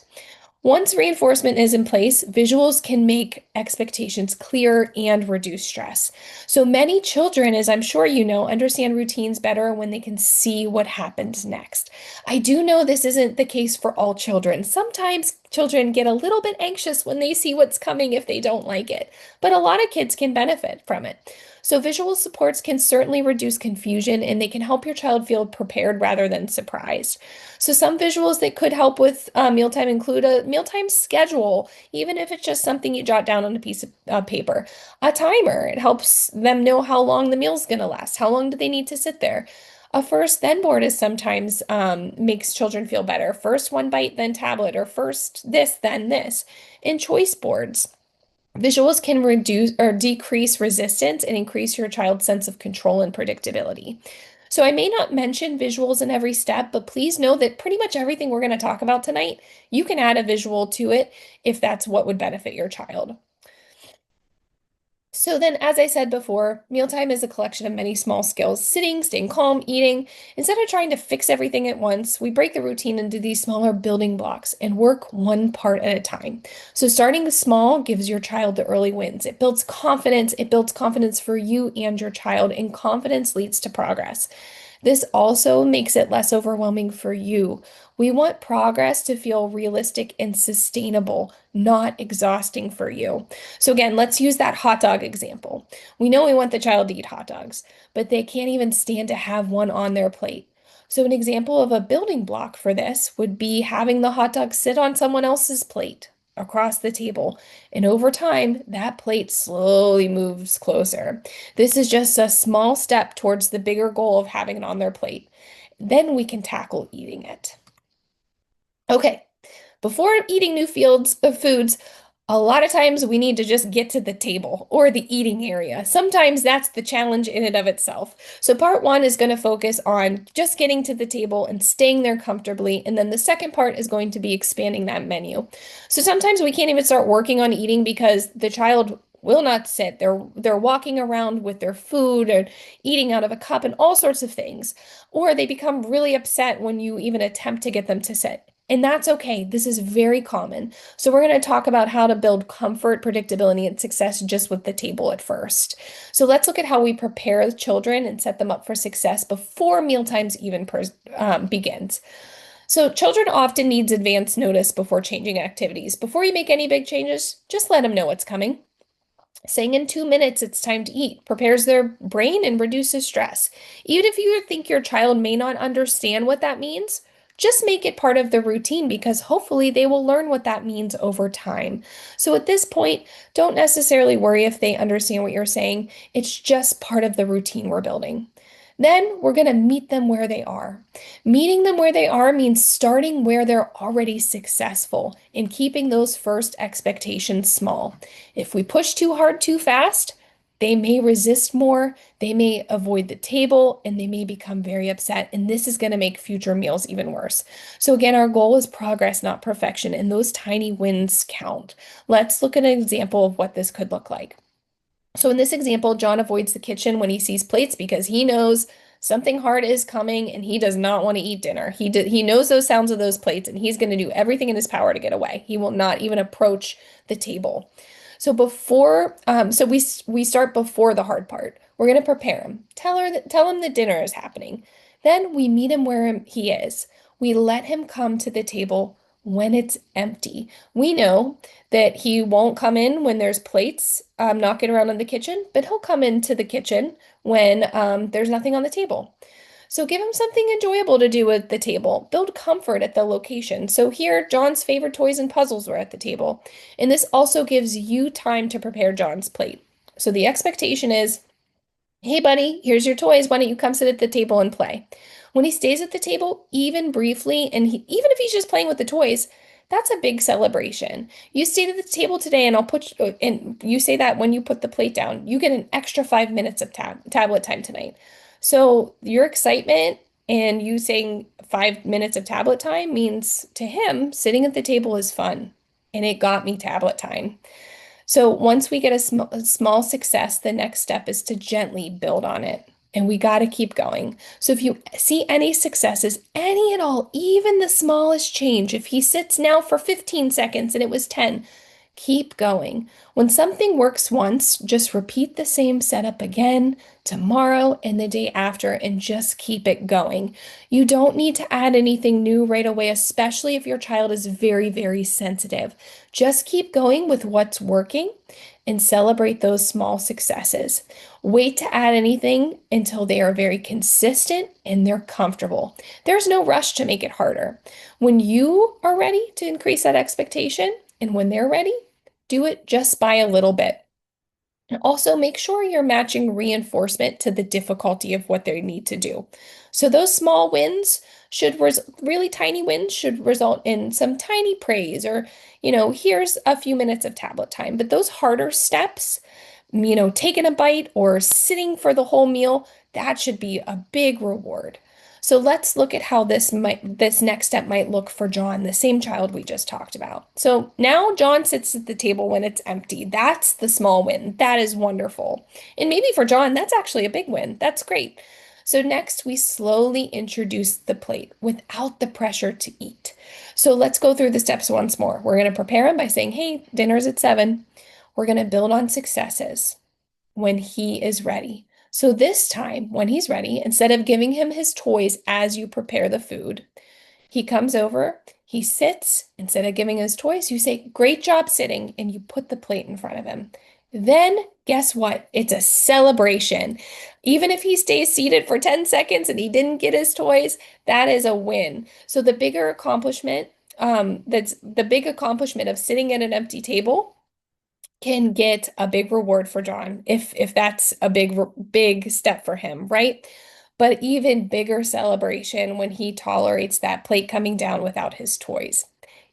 Once reinforcement is in place, visuals can make expectations clear and reduce stress. So many children, as I'm sure you know, understand routines better when they can see what happens next. I do know this isn't the case for all children. Sometimes children get a little bit anxious when they see what's coming if they don't like it, but a lot of kids can benefit from it. So visual supports can certainly reduce confusion and they can help your child feel prepared rather than surprised. So some visuals that could help with mealtime include a mealtime schedule, even if it's just something you jot down on a piece of paper. A timer, it helps them know how long the meal's going to last. How long do they need to sit there? A first then board is sometimes makes children feel better. First one bite, then tablet, or first this, then this. In choice boards, visuals can reduce or decrease resistance and increase your child's sense of control and predictability. So I may not mention visuals in every step, but please know that pretty much everything we're going to talk about tonight, you can add a visual to it if that's what would benefit your child. So then, as I said before, mealtime is a collection of many small skills, sitting, staying calm, eating. Instead of trying to fix everything at once, we break the routine into these smaller building blocks and work one part at a time. So starting small gives your child the early wins. It builds confidence. It builds confidence for you and your child, and confidence leads to progress. This also makes it less overwhelming for you. We want progress to feel realistic and sustainable, not exhausting for you. So, again, let's use that hot dog example. We know we want the child to eat hot dogs, but they can't even stand to have one on their plate. So, an example of a building block for this would be having the hot dog sit on someone else's plate across the table. And over time, that plate slowly moves closer. This is just a small step towards the bigger goal of having it on their plate. Then we can tackle eating it. Okay, before eating new fields of foods, a lot of times we need to just get to the table or the eating area. Sometimes that's the challenge in and of itself. So part one is going to focus on just getting to the table and staying there comfortably. And then the second part is going to be expanding that menu. So sometimes we can't even start working on eating because the child will not sit. They're walking around with their food or eating out of a cup and all sorts of things. Or they become really upset when you even attempt to get them to sit. And that's okay. This is very common. So we're going to talk about how to build comfort, predictability, and success just with the table at first. So let's look at how we prepare the children and set them up for success before mealtimes even begins. So children often needs advance notice before changing activities. Before you make any big changes, just let them know what's coming. Saying in 2 minutes it's time to eat prepares their brain and reduces stress. Even if you think your child may not understand what that means, just make it part of the routine because hopefully they will learn what that means over time. So at this point, don't necessarily worry if they understand what you're saying. It's just part of the routine we're building. Then we're going to meet them where they are. Meeting them where they are means starting where they're already successful and keeping those first expectations small. If we push too hard too fast, They may resist more, they may avoid the table, and they may become very upset. And this is going to make future meals even worse. So, again, our goal is progress, not perfection, and those tiny wins count. Let's look at an example of what this could look like. So in this example, John avoids the kitchen when he sees plates because he knows something hard is coming and he does not want to eat dinner. He knows those sounds of those plates and he's going to do everything in his power to get away. He will not even approach the table. So we start before the hard part. We're going to prepare him. Tell him the dinner is happening. Then we meet him where he is. We let him come to the table when it's empty. We know that he won't come in when there's plates knocking around in the kitchen, but he'll come into the kitchen when there's nothing on the table. So give him something enjoyable to do at the table. Build comfort at the location. So here, John's favorite toys and puzzles were at the table. And this also gives you time to prepare John's plate. So the expectation is, hey, buddy, here's your toys. Why don't you come sit at the table and play? When he stays at the table, even briefly, and even if he's just playing with the toys, that's a big celebration. You stayed at the table today, and and you say that when you put the plate down, you get an extra 5 minutes of tablet time tonight. So your excitement and you saying 5 minutes of tablet time means to him, sitting at the table is fun, and it got me tablet time. So once we get a small success, the next step is to gently build on it. And we got to keep going. So if you see any successes, any at all, even the smallest change, if he sits now for 15 seconds and it was 10, keep going. When something works once, just repeat the same setup again tomorrow and the day after and just keep it going. You don't need to add anything new right away, especially if your child is very, very sensitive. Just keep going with what's working and celebrate those small successes. Wait to add anything until they are very consistent and they're comfortable. There's no rush to make it harder. When you are ready to increase that expectation and when they're ready, do it just by a little bit. And also make sure you're matching reinforcement to the difficulty of what they need to do. So those small wins really tiny wins should result in some tiny praise or, here's a few minutes of tablet time. But those harder steps, taking a bite or sitting for the whole meal, that should be a big reward. So let's look at how this next step might look for John, the same child we just talked about. So now John sits at the table when it's empty. That's the small win. That is wonderful. And maybe for John, that's actually a big win. That's great. So next, we slowly introduce the plate without the pressure to eat. So let's go through the steps once more. We're going to prepare him by saying, hey, dinner's at 7. We're going to build on successes when he is ready. So this time, when he's ready, instead of giving him his toys as you prepare the food, he comes over, he sits. Instead of giving his toys, you say, great job sitting, and you put the plate in front of him. Then, guess what? It's a celebration. Even if he stays seated for 10 seconds and he didn't get his toys, that is a win. So that's the big accomplishment of sitting at an empty table can get a big reward for John if that's a big step for him, right? But even bigger celebration when he tolerates that plate coming down without his toys.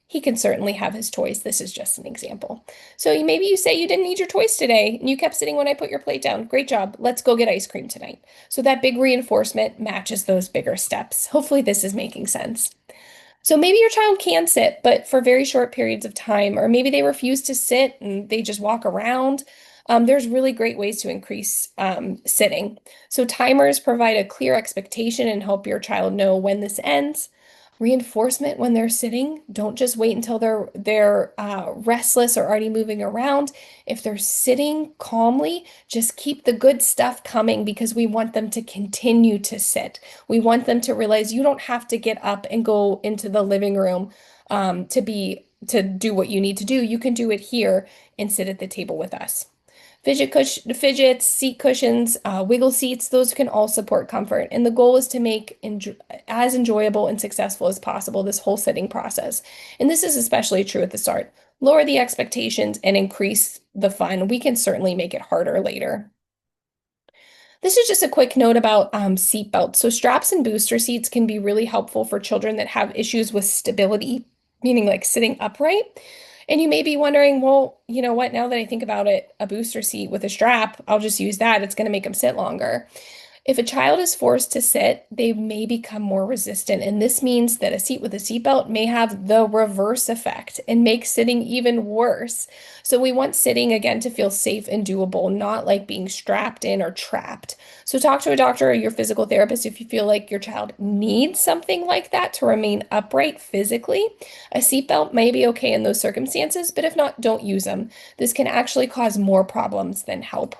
He can certainly have his toys. This is just an example. So maybe you say you didn't need your toys today and you kept sitting when I put your plate down. Great job. Let's go get ice cream tonight. So that big reinforcement matches those bigger steps. Hopefully this is making sense. So maybe your child can sit, but for very short periods of time, or maybe they refuse to sit and they just walk around. There's really great ways to increase sitting. So timers provide a clear expectation and help your child know when this ends. Reinforcement when they're sitting. Don't just wait until they're restless or already moving around. If they're sitting calmly, just keep the good stuff coming because we want them to continue to sit. We want them to realize you don't have to get up and go into the living room to do what you need to do. You can do it here and sit at the table with us. Fidgets, seat cushions, wiggle seats, those can all support comfort. And the goal is to make as enjoyable and successful as possible this whole sitting process. And this is especially true at the start. Lower the expectations and increase the fun. We can certainly make it harder later. This is just a quick note about seat belts. So straps and booster seats can be really helpful for children that have issues with stability, meaning like sitting upright. And you may be wondering, well, you know what? Now that I think about it, a booster seat with a strap, I'll just use that. It's going to make them sit longer. If a child is forced to sit, they may become more resistant, and this means that a seat with a seatbelt may have the reverse effect and make sitting even worse. So we want sitting again to feel safe and doable, not like being strapped in or trapped. So talk to a doctor or your physical therapist if you feel like your child needs something like that to remain upright physically. A seatbelt may be okay in those circumstances, but if not, don't use them. This can actually cause more problems than help.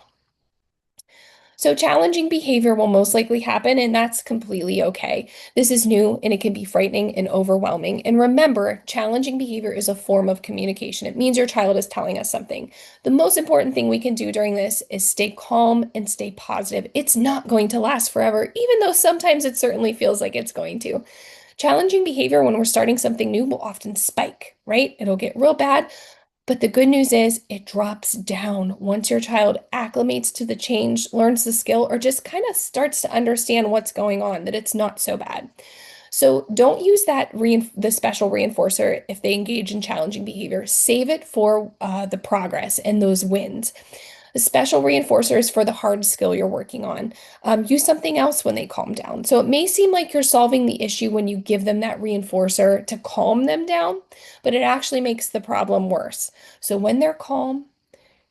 So, challenging behavior will most likely happen, and that's completely okay. This is new and it can be frightening and overwhelming. And remember, challenging behavior is a form of communication. It means your child is telling us something. The most important thing we can do during this is stay calm and stay positive. It's not going to last forever, even though sometimes it certainly feels like it's going to. Challenging behavior when we're starting something new will often spike, right? It'll get real bad, but the good news is it drops down once your child acclimates to the change, learns the skill, or just kind of starts to understand what's going on, that it's not so bad. So don't use the special reinforcer if they engage in challenging behavior. Save it for the progress and those wins. The special reinforcer is for the hard skill you're working on. Use something else when they calm down. So it may seem like you're solving the issue when you give them that reinforcer to calm them down, but it actually makes the problem worse. So when they're calm,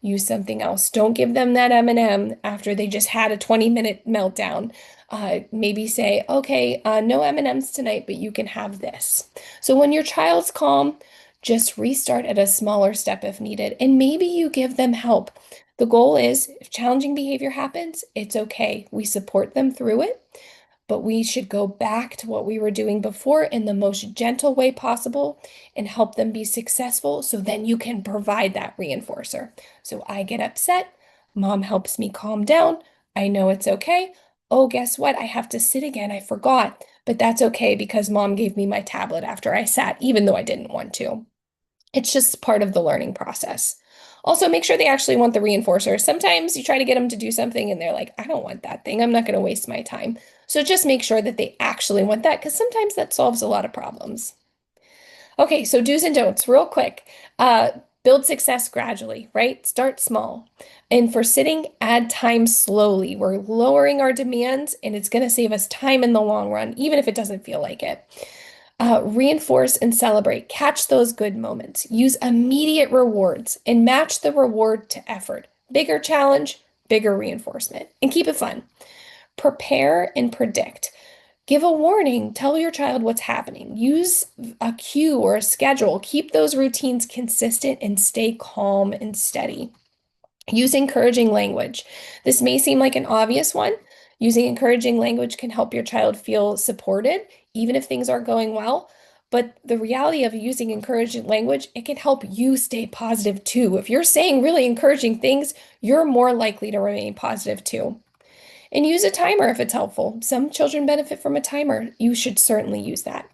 use something else. Don't give them that M&M after they just had a 20-minute meltdown. Maybe say, okay, no M&Ms tonight, but you can have this. So when your child's calm, just restart at a smaller step if needed, and maybe you give them help. The goal is if challenging behavior happens, it's okay. We support them through it, but we should go back to what we were doing before in the most gentle way possible and help them be successful so then you can provide that reinforcer. So I get upset, mom helps me calm down. I know it's okay. Oh, guess what? I have to sit again. I forgot, but that's okay because mom gave me my tablet after I sat, even though I didn't want to. It's just part of the learning process. Also, make sure they actually want the reinforcer. Sometimes you try to get them to do something and they're like, I don't want that thing. I'm not going to waste my time. So just make sure that they actually want that because sometimes that solves a lot of problems. Okay, so do's and don'ts, real quick. Uh, Build success gradually, right? Start small. And for sitting, add time slowly. We're lowering our demands and it's going to save us time in the long run, even if it doesn't feel like it. Reinforce and celebrate. Catch those good moments. Use immediate rewards and match the reward to effort. Bigger challenge, bigger reinforcement. And keep it fun. Prepare and predict. Give a warning. Tell your child what's happening. Use a cue or a schedule. Keep those routines consistent and stay calm and steady. Use encouraging language. This may seem like an obvious one. Using encouraging language can help your child feel supported, even if things aren't going well. But the reality of using encouraging language, it can help you stay positive too. If you're saying really encouraging things, you're more likely to remain positive too. And use a timer if it's helpful. Some children benefit from a timer. You should certainly use that.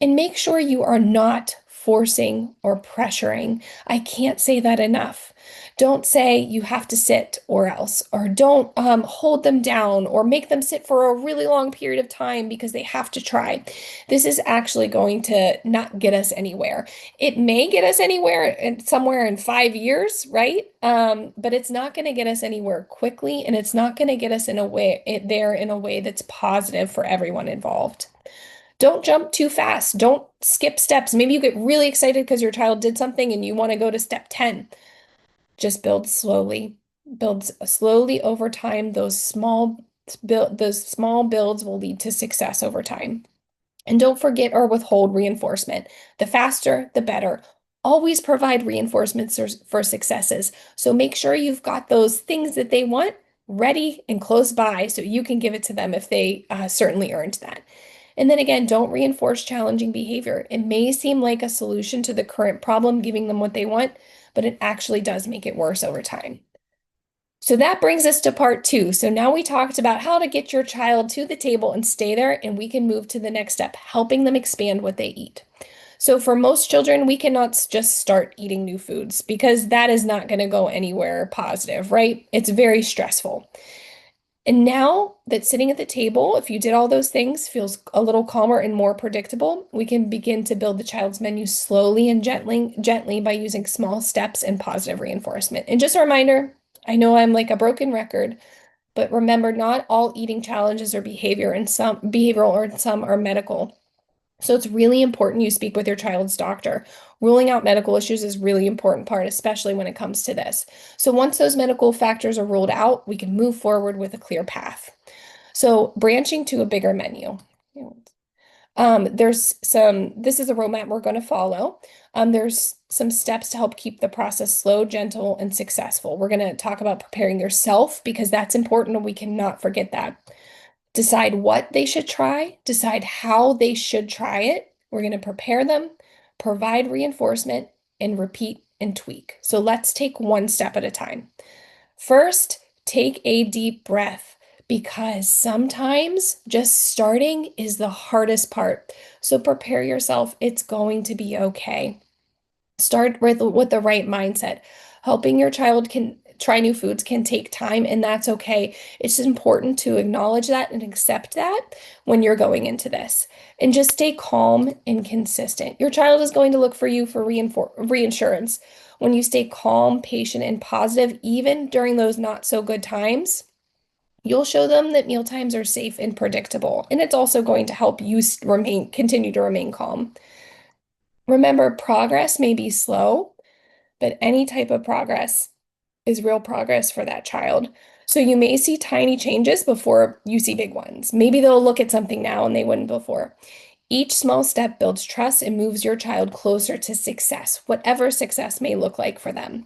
And make sure you are not forcing or pressuring. I can't say that enough. Don't say you have to sit or else, or don't hold them down or make them sit for a really long period of time because they have to try. This is actually going to not get us anywhere. It may get us anywhere somewhere in 5 years, right? But it's not going to get us anywhere quickly, and it's not going to get us in a way there in a way that's positive for everyone involved. Don't jump too fast. Don't skip steps. Maybe you get really excited because your child did something and you want to go to step 10. Just build slowly. Build slowly over time. Those small builds will lead to success over time. And don't forget or withhold reinforcement. The faster, the better. Always provide reinforcements for successes. So make sure you've got those things that they want ready and close by so you can give it to them if they certainly earned that. And then again, don't reinforce challenging behavior. It may seem like a solution to the current problem, giving them what they want, but it actually does make it worse over time. So that brings us to part two. So now we talked about how to get your child to the table and stay there, and we can move to the next step, helping them expand what they eat. So for most children, we cannot just start eating new foods because that is not going to go anywhere positive, right? It's very stressful. And now that sitting at the table, if you did all those things, feels a little calmer and more predictable, we can begin to build the child's menu slowly and gently by using small steps and positive reinforcement. And just a reminder, I know I'm like a broken record, but remember, not all eating challenges are behavioral or some are medical. So it's really important you speak with your child's doctor. Ruling out medical issues is really important part, especially when it comes to this. So once those medical factors are ruled out, we can move forward with a clear path. So branching to a bigger menu. This is a roadmap we're going to follow. There's some steps to help keep the process slow, gentle, and successful. We're going to talk about preparing yourself because that's important and we cannot forget that. Decide what they should try, decide how they should try it. We're going to prepare them, provide reinforcement, and repeat and tweak. So let's take one step at a time. First, take a deep breath because sometimes just starting is the hardest part. So prepare yourself. It's going to be okay. Start with the right mindset. Helping your child can try new foods can take time, and that's okay. It's important to acknowledge that and accept that when you're going into this. And just stay calm and consistent. Your child is going to look for you for reinsurance. When you stay calm, patient, and positive, even during those not so good times, you'll show them that mealtimes are safe and predictable. And it's also going to help you continue to remain calm. Remember, progress may be slow, but any type of progress is real progress for that child. So you may see tiny changes before you see big ones. Maybe they'll look at something now and they wouldn't before. Each small step builds trust and moves your child closer to success, whatever success may look like for them.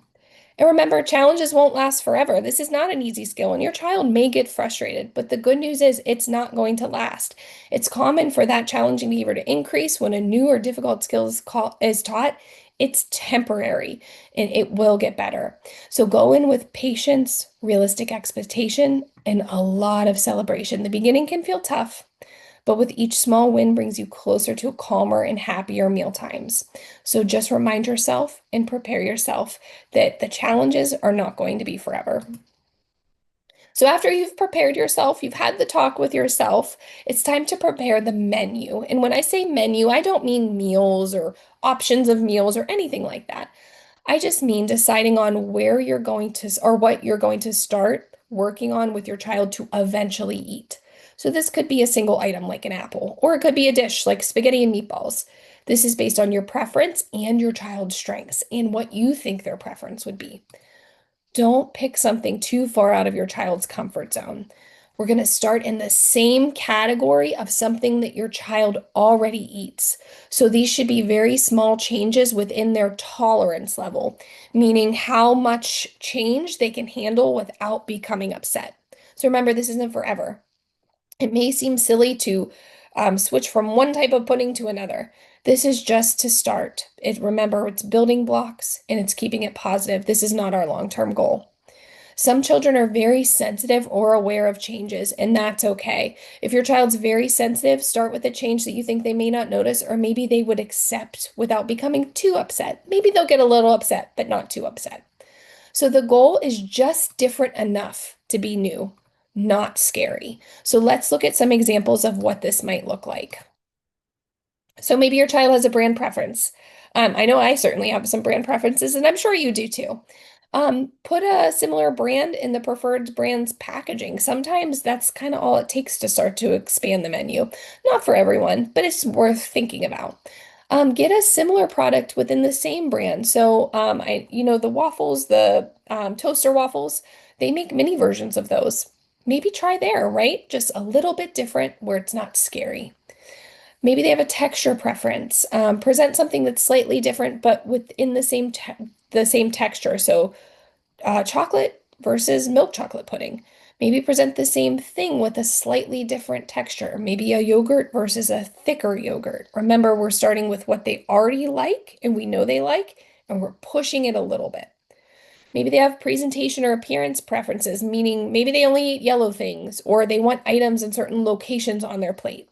And remember, challenges won't last forever. This is not an easy skill, and your child may get frustrated, but the good news is it's not going to last. It's common for that challenging behavior to increase when a new or difficult skill is taught. It's temporary and it will get better. So go in with patience, realistic expectation, and a lot of celebration. The beginning can feel tough, but with each small win brings you closer to calmer and happier meal times. So just remind yourself and prepare yourself that the challenges are not going to be forever. So after you've prepared yourself, you've had the talk with yourself, it's time to prepare the menu. And when I say menu, I don't mean meals or options of meals or anything like that. I just mean deciding on where you're going to or what you're going to start working on with your child to eventually eat. So this could be a single item like an apple, or it could be a dish like spaghetti and meatballs. This is based on your preference and your child's strengths and what you think their preference would be. Don't pick something too far out of your child's comfort zone. We're going to start in the same category of something that your child already eats. So these should be very small changes within their tolerance level, meaning how much change they can handle without becoming upset. So remember, this isn't forever. It may seem silly to switch from one type of pudding to another. This is just to start. Remember, it's building blocks and it's keeping it positive. This is not our long-term goal. Some children are very sensitive or aware of changes, and that's okay. If your child's very sensitive, start with a change that you think they may not notice, or maybe they would accept without becoming too upset. Maybe they'll get a little upset, but not too upset. So the goal is just different enough to be new, not scary. So let's look at some examples of what this might look like. So maybe your child has a brand preference. I know I certainly have some brand preferences, and I'm sure you do too. Put a similar brand in the preferred brand's packaging. Sometimes that's kind of all it takes to start to expand the menu. Not for everyone, but it's worth thinking about. Get a similar product within the same brand. So, the waffles, the toaster waffles, they make mini versions of those. Maybe try there, right? Just a little bit different where it's not scary. Maybe they have a texture preference. Present something that's slightly different, but within the same texture. So chocolate versus milk chocolate pudding. Maybe present the same thing with a slightly different texture. Maybe a yogurt versus a thicker yogurt. Remember, we're starting with what they already like and we know they like, and we're pushing it a little bit. Maybe they have presentation or appearance preferences, meaning maybe they only eat yellow things or they want items in certain locations on their plate.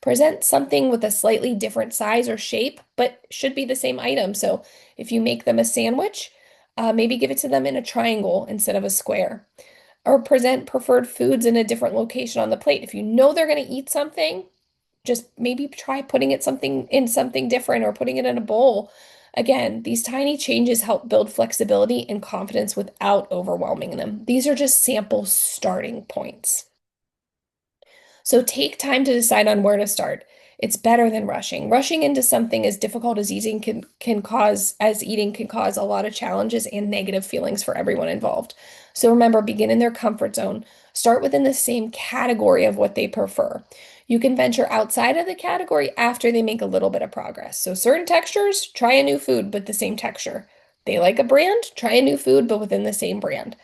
Present something with a slightly different size or shape, but should be the same item. So if you make them a sandwich, maybe give it to them in a triangle instead of a square. or present preferred foods in a different location on the plate. If you know they're going to eat something, just maybe try putting it something in something different or putting it in a bowl. Again, these tiny changes help build flexibility and confidence without overwhelming them. These are just sample starting points. So take time to decide on where to start. It's better than rushing. Rushing into something as difficult as eating can cause a lot of challenges and negative feelings for everyone involved. So remember, begin in their comfort zone. Start within the same category of what they prefer. You can venture outside of the category after they make a little bit of progress. So certain textures, try a new food, but the same texture. They like a brand, try a new food, but within the same brand.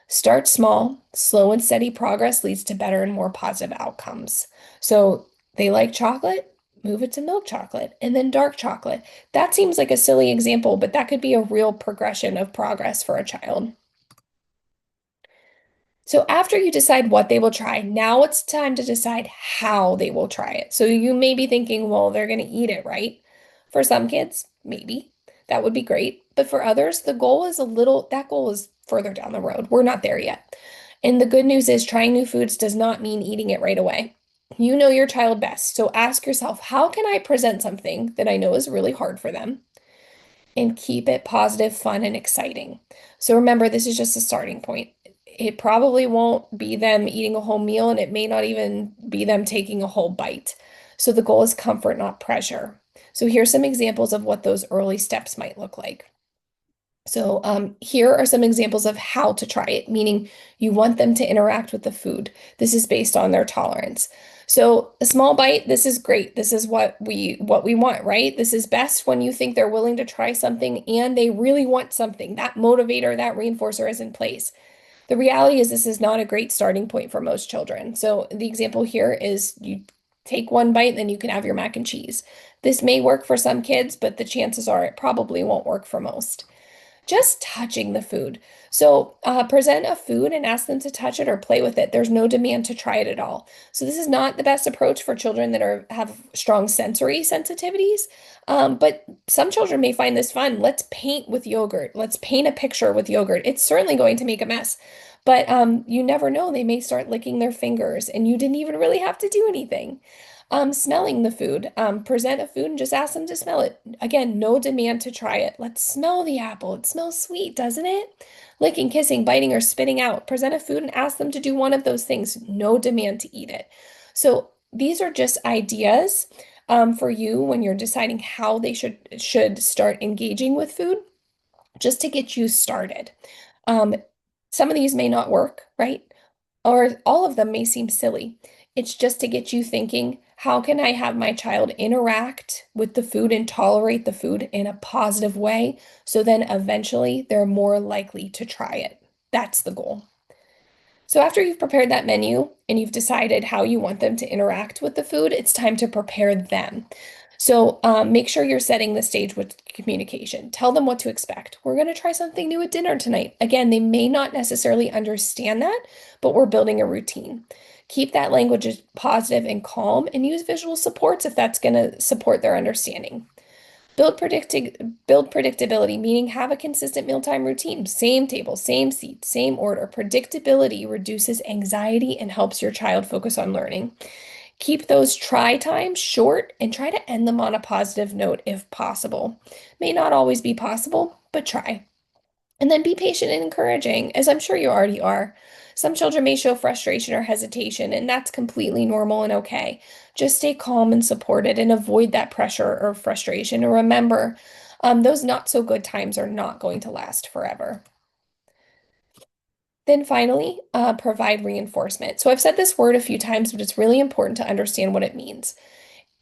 Start small, slow and steady progress leads to better and more positive outcomes. So they like chocolate, move it to milk chocolate and then dark chocolate. That seems like a silly example, but that could be a real progression of progress for a child. So after you decide what they will try, now it's time to decide how they will try it. So you may be thinking, well, they're going to eat it, right? For some kids, maybe. That would be great. But for others, that goal is further down the road. We're not there yet. And the good news is trying new foods does not mean eating it right away. You know your child best. So ask yourself, how can I present something that I know is really hard for them and keep it positive, fun, and exciting? So remember, this is just a starting point. It probably won't be them eating a whole meal, and it may not even be them taking a whole bite. So the goal is comfort, not pressure. So here's some examples of what those early steps might look like. So here are some examples of how to try it, meaning you want them to interact with the food. This is based on their tolerance. So a small bite, this is great. This is what we want, right? This is best when you think they're willing to try something and they really want something. That motivator, that reinforcer is in place. The reality is this is not a great starting point for most children. So the example here is you take one bite, then you can have your mac and cheese. This may work for some kids, but the chances are it probably won't work for most. Just touching the food. So present a food and ask them to touch it or play with it. There's no demand to try it at all. So this is not the best approach for children that have strong sensory sensitivities. But some children may find this fun. Let's paint with yogurt. Let's paint a picture with yogurt. It's certainly going to make a mess. But you never know. They may start licking their fingers and you didn't even really have to do anything. Smelling the food. Present a food and just ask them to smell it. Again, no demand to try it. Let's smell the apple. It smells sweet, doesn't it? Licking, kissing, biting, or spitting out. Present a food and ask them to do one of those things. No demand to eat it. So these are just ideas for you when you're deciding how they should start engaging with food, just to get you started. Um, some of these may not work, right? Or all of them may seem silly. It's just to get you thinking, how can I have my child interact with the food and tolerate the food in a positive way? So then eventually they're more likely to try it. That's the goal. So after you've prepared that menu and you've decided how you want them to interact with the food, it's time to prepare them. So make sure you're setting the stage with communication. Tell them what to expect. We're going to try something new at dinner tonight. Again, they may not necessarily understand that, but we're building a routine. Keep that language positive and calm and use visual supports if that's going to support their understanding. Build predictability, meaning have a consistent mealtime routine. Same table, same seat, same order. Predictability reduces anxiety and helps your child focus on learning. Keep those try times short and try to end them on a positive note if possible. May not always be possible, but try. And then be patient and encouraging, as I'm sure you already are. Some children may show frustration or hesitation, and that's completely normal and okay. Just stay calm and supported and avoid that pressure or frustration. And remember, those not so good times are not going to last forever. Then finally, provide reinforcement. So I've said this word a few times, but it's really important to understand what it means.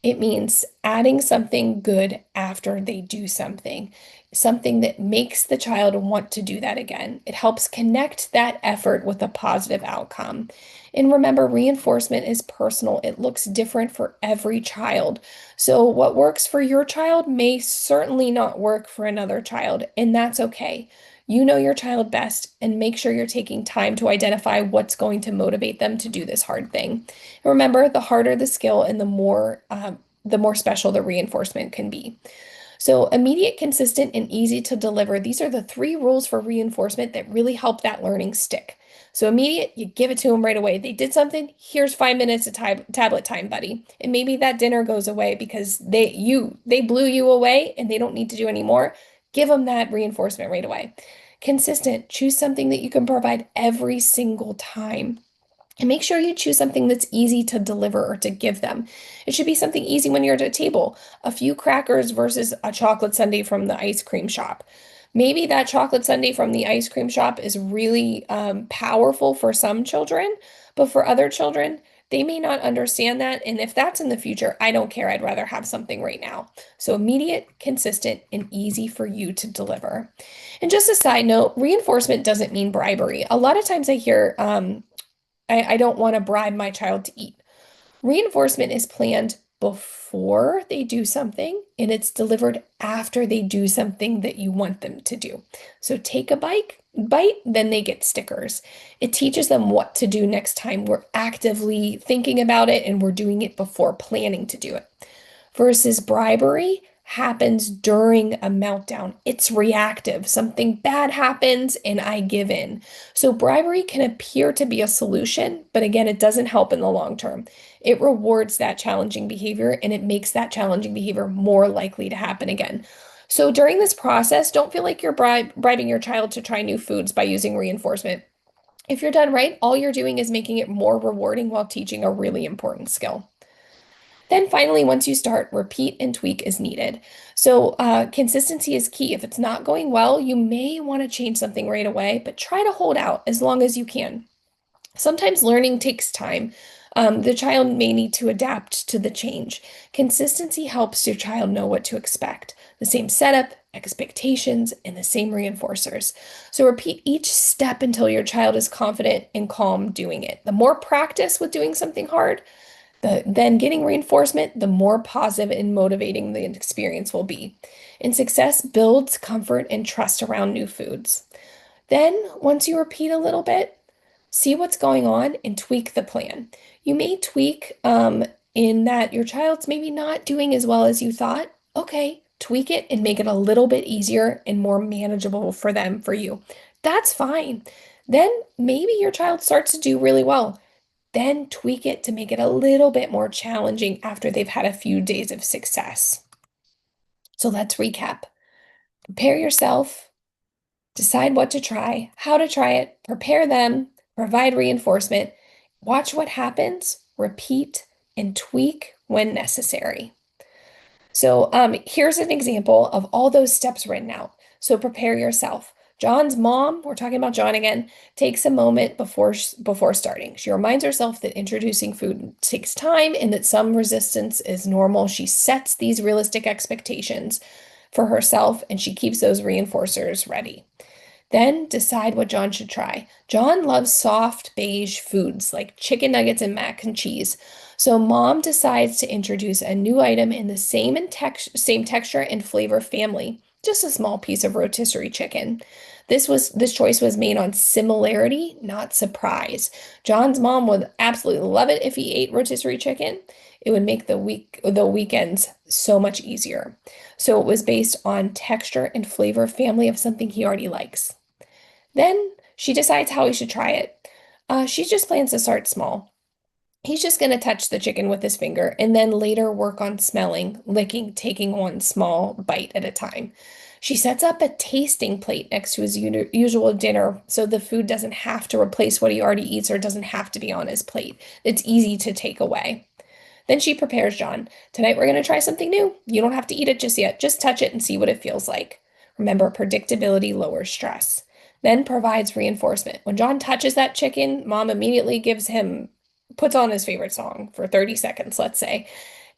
It means adding something good after they do something, something that makes the child want to do that again. It helps connect that effort with a positive outcome. And remember, reinforcement is personal. It looks different for every child. So what works for your child may certainly not work for another child, and that's okay. You know your child best, and make sure you're taking time to identify what's going to motivate them to do this hard thing. Remember, the harder the skill and the more special the reinforcement can be. So, immediate, consistent, and easy to deliver. These are the three rules for reinforcement that really help that learning stick. So immediate, you give it to them right away. They did something, here's 5 minutes of tablet time, buddy. And maybe that dinner goes away because they blew you away and they don't need to do any more. Give them that reinforcement right away. Consistent, choose something that you can provide every single time. And make sure you choose something that's easy to deliver or to give them. It should be something easy when you're at a table. A few crackers versus a chocolate sundae from the ice cream shop. Maybe that chocolate sundae from the ice cream shop is really powerful for some children, but for other children, they may not understand that. And if that's in the future, I don't care. I'd rather have something right now. So immediate, consistent, and easy for you to deliver. And just a side note, reinforcement doesn't mean bribery. A lot of times I hear, I don't want to bribe my child to eat. Reinforcement is planned before they do something and it's delivered after they do something that you want them to do. So take a bite, then they get stickers. It teaches them what to do next time. We're actively thinking about it and we're doing it before planning to do it versus bribery happens during a meltdown. It's reactive. Something bad happens and I give in. So bribery can appear to be a solution, but again, it doesn't help in the long term. It rewards that challenging behavior and it makes that challenging behavior more likely to happen again. So during this process, don't feel like you're bribing your child to try new foods by using reinforcement. If you're done right, all you're doing is making it more rewarding while teaching a really important skill. Then finally, once you start, repeat and tweak as needed. So consistency is key. If it's not going well, you may want to change something right away, but try to hold out as long as you can. Sometimes learning takes time. The child may need to adapt to the change. Consistency helps your child know what to expect. The same setup, expectations, and the same reinforcers. So repeat each step until your child is confident and calm doing it. The more practice with doing something hard, then getting reinforcement, the more positive and motivating the experience will be. And success builds comfort and trust around new foods. Then, once you repeat a little bit, see what's going on and tweak the plan. You may tweak in that your child's maybe not doing as well as you thought. Okay, tweak it and make it a little bit easier and more manageable for them, for you. That's fine. Then maybe your child starts to do really well. Then tweak it to make it a little bit more challenging after they've had a few days of success. So let's recap. Prepare yourself, decide what to try, how to try it, prepare them, provide reinforcement, watch what happens, repeat, and tweak when necessary. So here's an example of all those steps written out. So prepare yourself. John's mom, we're talking about John again, takes a moment before starting. She reminds herself that introducing food takes time and that some resistance is normal. She sets these realistic expectations for herself and she keeps those reinforcers ready. Then decide what John should try. John loves soft beige foods like chicken nuggets and mac and cheese. So mom decides to introduce a new item in the same texture and flavor family, just a small piece of rotisserie chicken. This choice was made on similarity, not surprise. John's mom would absolutely love it if he ate rotisserie chicken. It would make the weekends so much easier. So it was based on texture and flavor family of something he already likes. Then she decides how he should try it. She just plans to start small. He's just going to touch the chicken with his finger and then later work on smelling, licking, taking one small bite at a time. She sets up a tasting plate next to his usual dinner so the food doesn't have to replace what he already eats or doesn't have to be on his plate. It's easy to take away. Then she prepares John. Tonight we're going to try something new. You don't have to eat it just yet. Just touch it and see what it feels like. Remember, predictability lowers stress. Then provides reinforcement. When John touches that chicken, mom immediately puts on his favorite song for 30 seconds, let's say.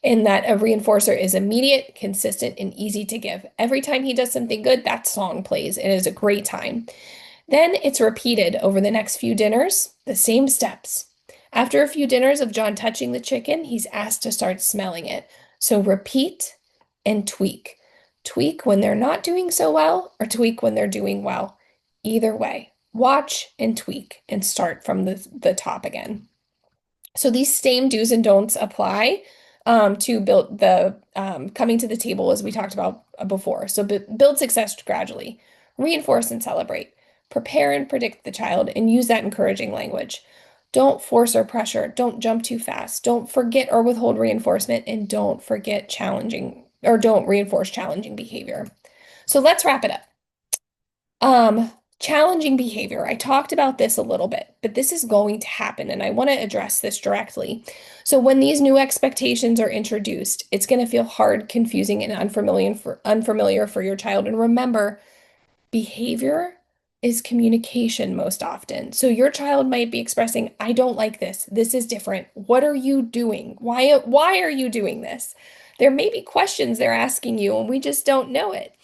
And that a reinforcer is immediate, consistent, and easy to give. Every time he does something good, that song plays. It is a great time. Then it's repeated over the next few dinners, the same steps. After a few dinners of John touching the chicken, he's asked to start smelling it. So repeat and tweak. Tweak when they're not doing so well, or tweak when they're doing well. Either way, watch and tweak and start from the top again. So these same do's and don'ts apply to build the coming to the table as we talked about before. So build success gradually, reinforce and celebrate. Prepare and predict the child and use that encouraging language. Don't force or pressure. Don't jump too fast. Don't forget or withhold reinforcement. And don't forget challenging or don't reinforce challenging behavior. So let's wrap it up. Challenging behavior. I talked about this a little bit, but this is going to happen, and I want to address this directly. So when these new expectations are introduced, it's going to feel hard, confusing, and unfamiliar for your child. And remember, behavior is communication most often. So your child might be expressing, I don't like this. This is different. What are you doing? Why are you doing this? There may be questions they're asking you, and we just don't know it.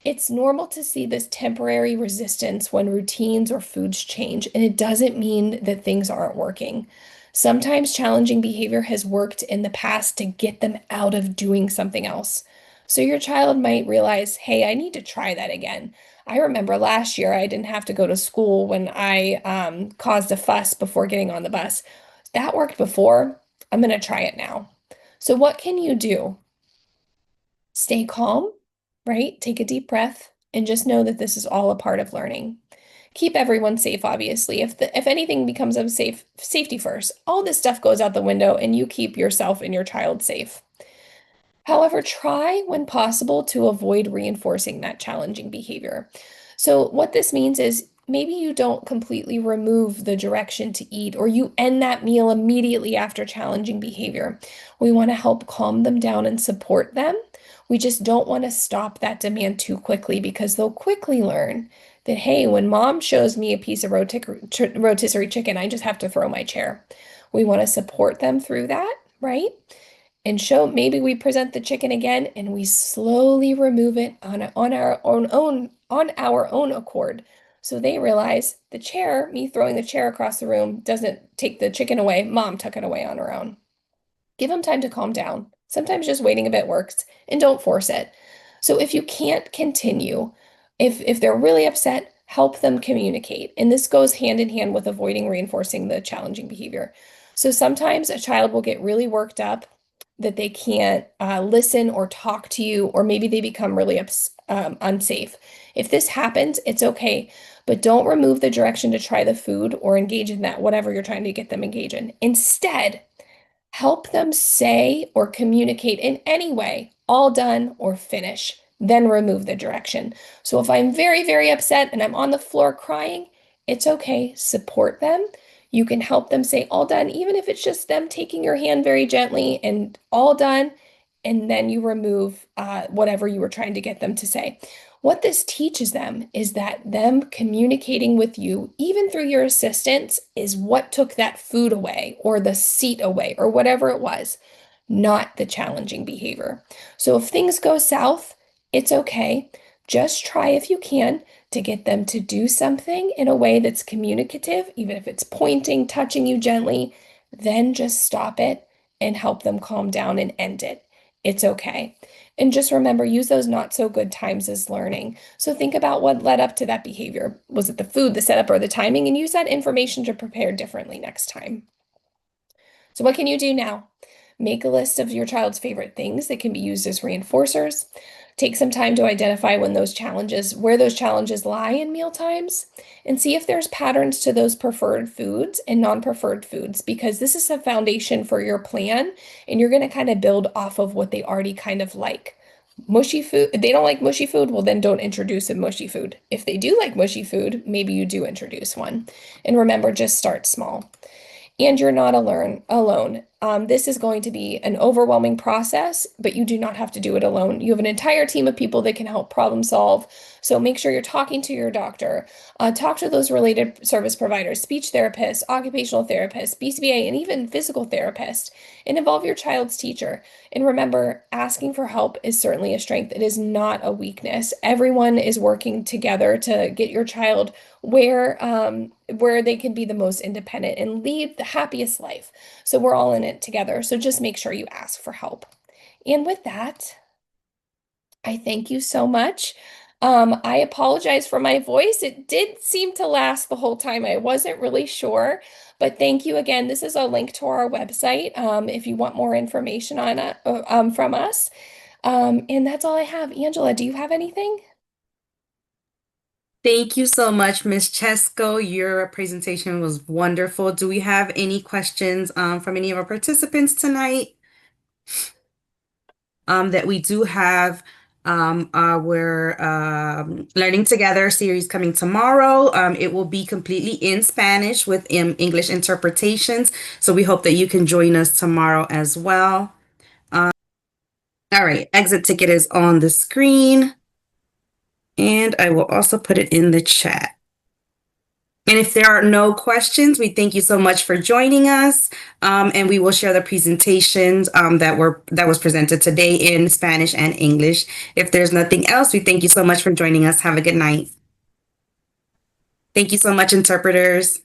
It's normal to see this temporary resistance when routines or foods change, and it doesn't mean that things aren't working. Sometimes challenging behavior has worked in the past to get them out of doing something else. So your child might realize, hey, I need to try that again. I remember last year I didn't have to go to school when I caused a fuss before getting on the bus. That worked before. I'm going to try it now. So, what can you do? Stay calm, right? Take a deep breath and just know that this is all a part of learning. Keep everyone safe, obviously. If anything becomes unsafe, safety first. All this stuff goes out the window and you keep yourself and your child safe. However, try when possible to avoid reinforcing that challenging behavior. So, what this means is maybe you don't completely remove the direction to eat or you end that meal immediately after challenging behavior. We want to help calm them down and support them. We just don't want to stop that demand too quickly because they'll quickly learn that, hey, when mom shows me a piece of rotisserie chicken, I just have to throw my chair. We want to support them through that, right? And show maybe we present the chicken again and we slowly remove it on our own accord. So they realize the chair, me throwing the chair across the room doesn't take the chicken away. Mom took it away on her own. Give them time to calm down. Sometimes just waiting a bit works and don't force it. So if you can't continue, if they're really upset, help them communicate. And this goes hand in hand with avoiding reinforcing the challenging behavior. So sometimes a child will get really worked up that they can't listen or talk to you, or maybe they become really unsafe. If this happens, it's okay, but don't remove the direction to try the food or engage in that, whatever you're trying to get them engaged in. Instead, help them say or communicate in any way, all done or finish, then remove the direction. So if I'm very, very upset and I'm on the floor crying, it's okay. Support them. You can help them say all done, even if it's just them taking your hand very gently and all done. And then you remove whatever you were trying to get them to say. What this teaches them is that them communicating with you, even through your assistance, is what took that food away or the seat away or whatever it was, not the challenging behavior. So if things go south, it's okay. Just try if you can to get them to do something in a way that's communicative, even if it's pointing, touching you gently, then just stop it and help them calm down and end it. It's okay. And just remember, use those not so good times as learning. So think about what led up to that behavior. Was it the food, the setup, or the timing? And use that information to prepare differently next time. So, what can you do now? Make a list of your child's favorite things that can be used as reinforcers. Take some time to identify where those challenges lie in meal times, and see if there's patterns to those preferred foods and non-preferred foods, because this is a foundation for your plan, and you're going to kind of build off of what they already kind of like. Mushy food, if they don't like mushy food, well, then don't introduce a mushy food. If they do like mushy food, maybe you do introduce one. And remember, just start small. And you're not alone. This is going to be an overwhelming process, but you do not have to do it alone. You have an entire team of people that can help problem solve. So make sure you're talking to your doctor. Talk to those related service providers, speech therapists, occupational therapists, BCBA, and even physical therapists, and involve your child's teacher. And remember, asking for help is certainly a strength. It is not a weakness. Everyone is working together to get your child where they can be the most independent and lead the happiest life. So we're all in it together. So just make sure you ask for help. And with that, I thank you so much. I apologize for my voice. It did seem to last the whole time. I wasn't really sure, but thank you again. This is a link to our website if you want more information on it from us. And that's all I have. Angela, do you have anything? Thank you so much, Ms. Chesko. Your presentation was wonderful. Do we have any questions from any of our participants tonight? That we do have our Learning Together series coming tomorrow. It will be completely in Spanish with English interpretations. So we hope that you can join us tomorrow as well. All right, exit ticket is on the screen, and I will also put it in the chat. And if there are no questions, we thank you so much for joining us. And we will share the presentations that was presented today in Spanish and English. If there's nothing else, we thank you so much for joining us. Have a good night. Thank you so much, interpreters.